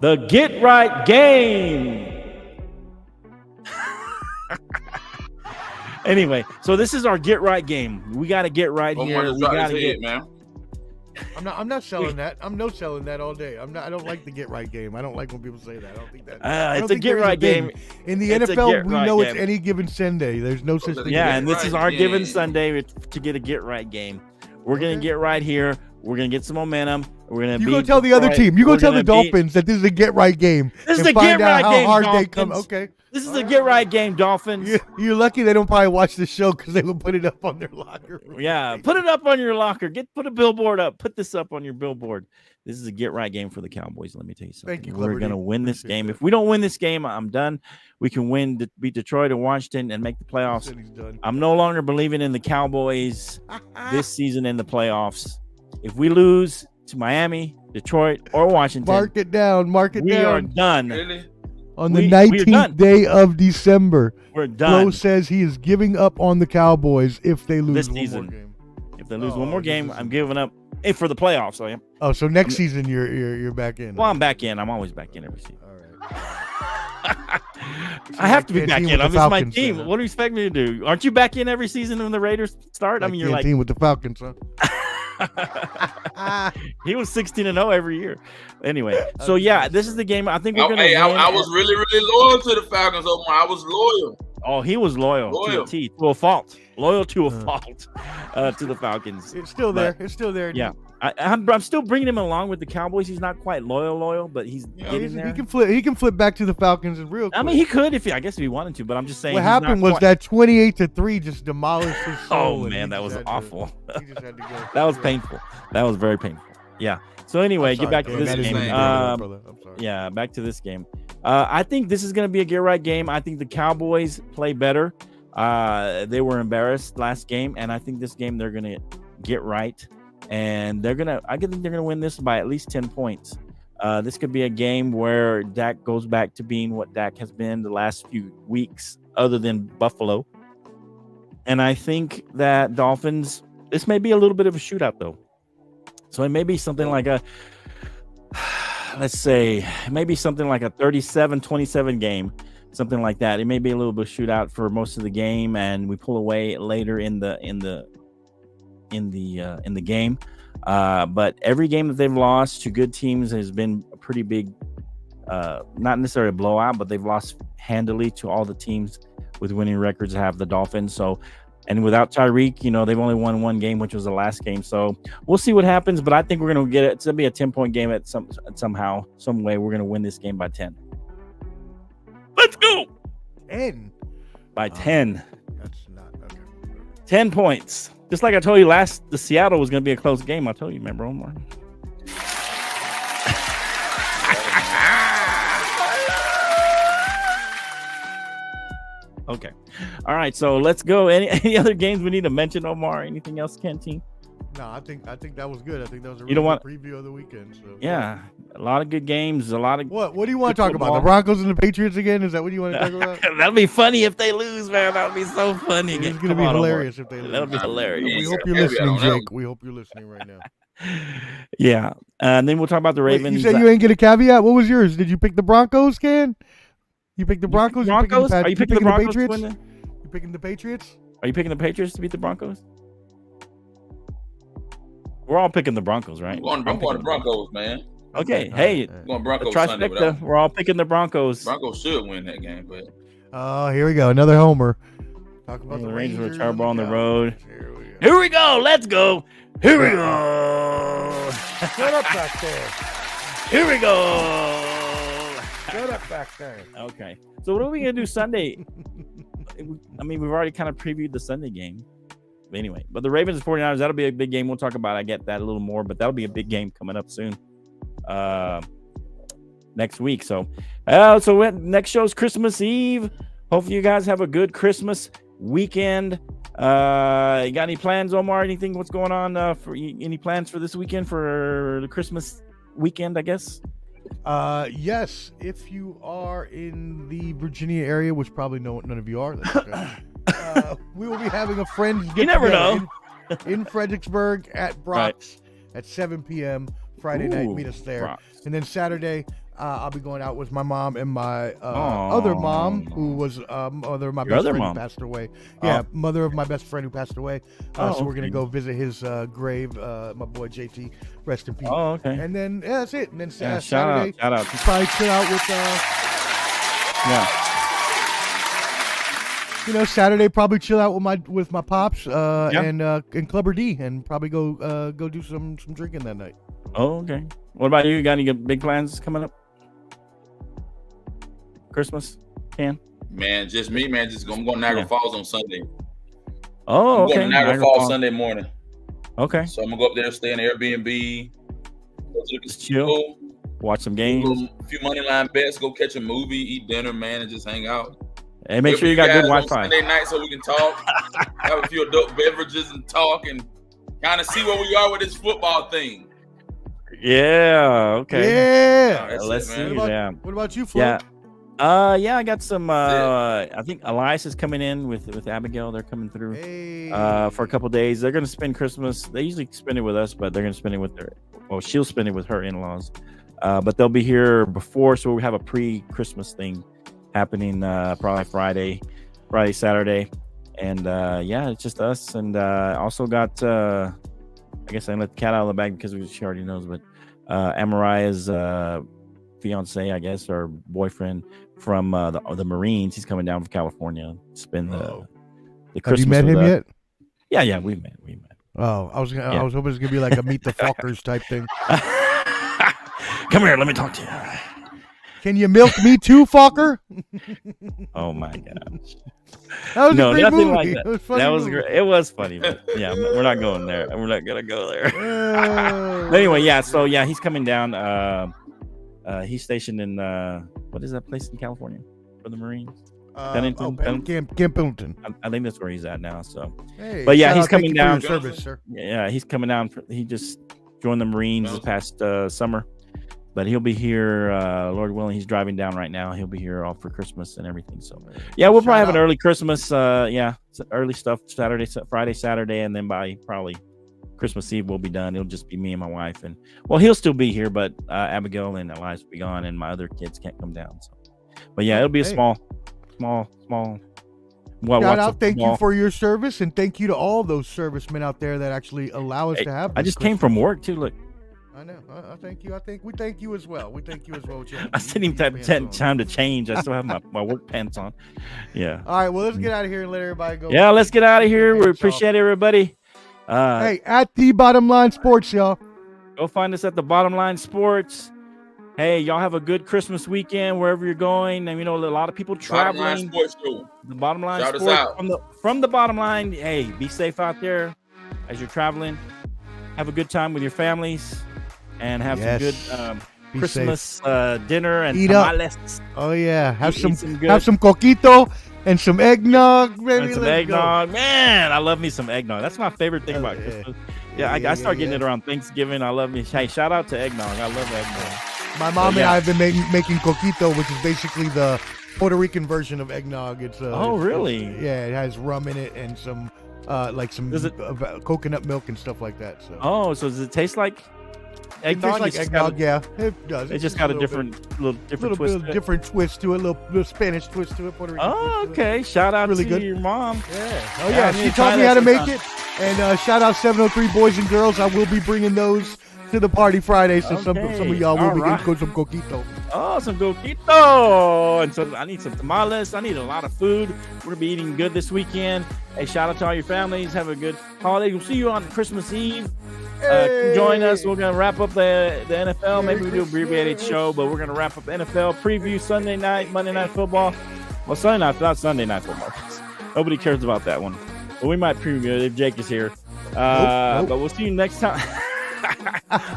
the get right game. Anyway, so this is our get right game. We got to get right Omar here. just We dropped got his to head, man. I'm not selling that. I'm no selling that all day. I don't like the get right game. I don't like when people say that. I don't think that. It's a get right game. In the It's a NFL, get we right know it's game. any given Sunday. There's no such thing. Yeah, Get and this right is our given game. Sunday to get a get right game. We're gonna Okay. get right here. We're gonna get some momentum. We're gonna. You go tell the other team. You go tell the Dolphins that this is a get right game. This is and a find get out right how game, hard Dolphins. they come. Okay. This is a get right game, Dolphins. You're lucky they don't probably watch the show because they would put it up on their locker room. Yeah, put it up on your locker. Put a billboard up. Put this up on your billboard. This is a get right game for the Cowboys. Let me tell you something. Thank you, We're Clever gonna D. win this Appreciate game. that. If we don't win this game, I'm done. We can beat Detroit and Washington and make the playoffs. Said he's done. I'm no longer believing in the Cowboys this season in the playoffs. If we lose to Miami, Detroit, or Washington, Mark it down. Mark it we are down. done. Really? On the we are done. 19th day of December, We're Flo done. says he is giving up on the Cowboys if they lose This one season. more game. If they lose Oh, one more this game, is- I'm giving up. For the playoffs, I am. Oh, so next season you're back in. Well, I'm back in. I'm always back in every season. All right. I have to be can't back team in. with I'm the just my Falcons team. then, huh? What do you expect me to do? Aren't you back in every season when the Raiders start? I mean, you're like, team with the Falcons, huh? he was 16-0 every year. Anyway, so yeah, this is the game. I think we're gonna Hey, win. I was really, really loyal to the Falcons, Omar. I was loyal. Oh, he was loyal to Loyal. a T, to a fault. Loyal to a fault to the Falcons. It's still there. It's still there. Yeah, I'm still bringing him along with the Cowboys. He's not quite loyal, but he's getting there. He can flip back to the Falcons and real quick. I mean, he could I guess if he wanted to, but I'm just saying. What he's not happened was quite- that 28-3 just demolished his soul. Oh and man, he that just was had to- awful. he just had to go. That was painful. That was very painful. Yeah. So anyway, get back to Dan. this I didn't game. mean to do that, brother. I'm sorry. Yeah, back to this game. I think this is going to be a get right game. I think the Cowboys play better. They were embarrassed last game, and I think this game they're going to get right, and I think they're going to win this by at least 10 points. This could be a game where Dak goes back to being what Dak has been the last few weeks, other than Buffalo. And I think that Dolphins, this may be a little bit of a shootout, though. So it may be something like a, let's say, maybe something like a 37-27 game, something like that. It may be a little bit of shootout for most of the game, and we pull away later in the game. But every game that they've lost to good teams has been a pretty big, not necessarily a blowout, but they've lost handily to all the teams with winning records have the Dolphins. So. And without Tyreek, they've only won one game, which was the last game. So we'll see what happens. But I think we're going to get it. It's going to be a 10-point game somehow, some way. We're going to win this game by 10. Let's go. 10. By 10. That's not okay. 10 points. Just like I told you the Seattle was going to be a close game. I told you, remember, Omar? Okay. All right. So let's go. Any other games we need to mention, Omar? Anything else, Canteen? No, I think that was good. I think that was a You don't really want- good preview of the weekend. So Yeah. A lot of good games. A lot of. What do you want to Good talk about? football. The Broncos and the Patriots again? Is that what you want to talk about? That'll be funny if they lose, man. That'll be so funny. It's Come going to be on, Omar. hilarious if they lose. That'll be hilarious. We hope you're Yeah, I listening, don't know. Jake. We hope you're listening right now. Yeah. And then we'll talk about the Wait, Ravens. you said you ain't get a caveat. What was yours? Did you pick the Broncos, Ken? You picked the Broncos? You picking Broncos? the Are you picking the Broncos to Patriots? win You picking the Patriots? Are you picking the Patriots to beat the Broncos? We're all picking the Broncos, right? I'm going to Broncos, man. Okay. All Hey, right. I'm going the Broncos Sunday. But trifecta. We're all picking the Broncos. Broncos should win that game, but Oh, here we go. Another homer. Talk about The the Rangers Rangers were terrible on and the road. Cowboys. Here we go. Here we go. Let's go. Here we go. Shut up back there. Here we go. Shut up back there. Okay. So what are we gonna do Sunday? I mean, we've already kind of previewed the Sunday game. But anyway, but the Ravens and 49ers, that'll be a big game. We'll talk about I get that a little more, but that'll be a big game coming up soon. Next week. So next show's Christmas Eve. Hopefully you guys have a good Christmas weekend. You got any plans, Omar? Anything? What's going on any plans for this weekend for the Christmas weekend, I guess? Yes, if you are in the Virginia area, which probably none of you are, that's okay. We will be having a friends get You never together in Fredericksburg at Brock's at 7 p.m. Friday night. Ooh, Meet us there. Brock. And then Saturday, I'll be going out with my mom and my other mom, who was mother of my best friend who passed away. Yeah, mother of my best friend who passed away. So we're gonna go visit his grave. My boy JT, rest in peace. Oh, okay. And then that's it. And then Shout Saturday, out. probably chill out with. Saturday probably chill out with my pops and Clubber D, and probably go do some drinking that night. Oh, okay. What about you? Got any big plans coming up? Christmas, Ken? Man, just me, man. I'm going to Niagara Falls on Sunday. Oh, I'm going to Niagara Falls Sunday morning. Okay. So I'm gonna go up there, stay in Airbnb, just chill, watch some games, a few money line bets, go catch a movie, eat dinner, man, and just hang out. Hey, make sure you got good Wi-Fi. Sunday night so we can talk, have a few adult beverages and talk, and kind of see where we are with this football thing. Yeah. Okay. Yeah. Let's see. What about you, Flo? Yeah. I got some. I think Elias is coming in with Abigail. They're coming through for a couple days. They're gonna spend Christmas. They usually spend it with us, but they're gonna spend it with their. Well, she'll spend it with her in-laws. But they'll be here before, so we have a pre-Christmas thing happening probably Friday, Saturday, and it's just us. And also got. I guess I let the cat out of the bag because she already knows, but Amariah's fiance, I guess, or boyfriend from the Marines. He's coming down from California to spend the Christmas. Have you met him yet? Yeah, we met. Oh, I was hoping it was gonna be like a meet the Fockers type thing. Come here, let me talk to you. Can you milk me too, Fokker? Oh my gosh. That was a great nothing movie. like that. It was funny. That was great. It was funny, but yeah, we're not going there. We're not gonna go there. But anyway, so he's coming down. He's stationed in what is that place in California for the Marines? Pennington. Camp Pendleton. I think that's where he's at now. So, hey, but yeah, he's coming down. Service, sir. Yeah, he's coming down. He just joined the Marines this past summer, but he'll be here. Lord willing, he's driving down right now. He'll be here all for Christmas and everything. So, yeah, we'll probably have an early Christmas. It's early stuff. Friday, Saturday, and then by probably Christmas Eve we'll be done. It'll just be me and my wife, and he'll still be here, but Abigail and Elias will be gone, and my other kids can't come down. So, but yeah, it'll be a small. Shout out! Thank you for your service, and thank you to all those servicemen out there that actually allow us to have. I just came from work too. Look, I know. I thank you. We thank you as well. We thank you as well. I didn't even have time to change. I still have my work pants on. Yeah. All right. Well, let's get out of here and let everybody go. Yeah, let's get out of here. We appreciate everybody. Hey, at the Bottom Line Sports, y'all. Go find us at the Bottom Line Sports. Hey, y'all have a good Christmas weekend wherever you're going. And a lot of people traveling. Bottom Line Sports Show. The Bottom Line Shout Sports us out. from the Bottom Line. Hey, be safe out there as you're traveling. Have a good time with your families, and have some good Christmas dinner and eat tamales. Up. Oh yeah, have some coquito and some eggnog. Baby. And some eggnog. Man, I love me some eggnog. That's my favorite thing about Christmas. I start getting it around Thanksgiving. I love me. Hey, shout out to eggnog. I love eggnog. My mom and I have been making coquito, which is basically the Puerto Rican version of eggnog. It's really? It has rum in it and some coconut milk and stuff like that. So. So does it taste like eggnog? It tastes like eggnog. Yeah, it does. It just got a different different twist to it, little Spanish twist to it. Puerto Rican. Oh, okay. Shout out really to good. Your mom. Yeah. Oh yeah, she taught me how to make it. And shout out 703 Boys and Girls. I will be bringing those to the party Friday, so some of y'all will be getting some coquito. Oh, some coquito! And so I need some tamales. I need a lot of food. We're gonna be eating good this weekend. Hey, shout out to all your families. Have a good holiday. We'll see you on Christmas Eve. Join us. We're gonna wrap up the NFL. Maybe we do an abbreviated show, but we're gonna wrap up NFL preview Sunday night, Monday Night Football. Well, Sunday night, not Sunday Night Football. Nobody cares about that one, but we might preview it if Jake is here. But we'll see you next time.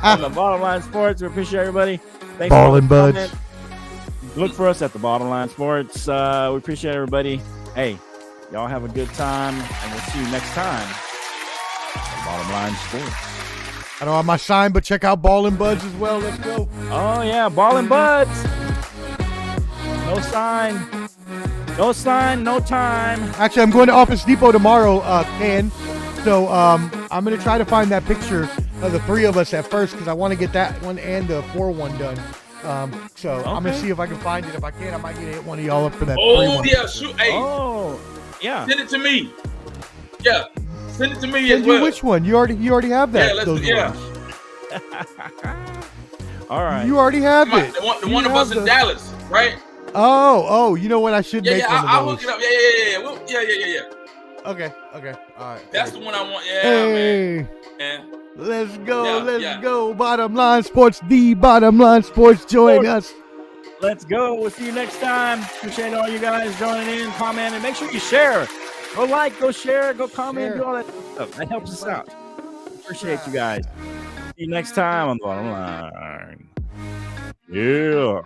On the Bottom Line Sports. We appreciate everybody. Thanks Ballin' Buds. Look for us at the Bottom Line Sports. We appreciate everybody. Hey, y'all have a good time, and we'll see you next time on Bottom Line Sports. I don't have my sign, but check out Ballin' Buds as well. Let's go. Oh yeah, Ballin' Buds. No sign. No sign. No time. Actually, I'm going to Office Depot tomorrow, Ken. So I'm going to try to find that picture of the three of us at first, because I want to get that one and the 4-1 done. So I'm gonna see if I can find it. If I can, I might get to hit one of y'all up for that. Oh free yeah, one. shoot. Hey, Oh, yeah. send it to me. Yeah, send it to me Send as you well. which one? You already have that. Yeah, those ones. All right. You already have Come on, it. the one You of us have in Dallas, right? Oh, you know what? I should Yeah, make yeah. one I'll of hook those. it up. Yeah. Well, yeah. Okay. All right. That's the one I want. Yeah, Hey, man. let's go. Yeah, let's yeah. go. Bottom Line Sports, the Bottom Line Sports. Join us. Let's go. We'll see you next time. Appreciate all you guys joining in, commenting. Make sure you share. Go like, go share, go comment, do all that stuff. That helps us out. Appreciate you guys. See you next time on the Bottom Line. Yeah.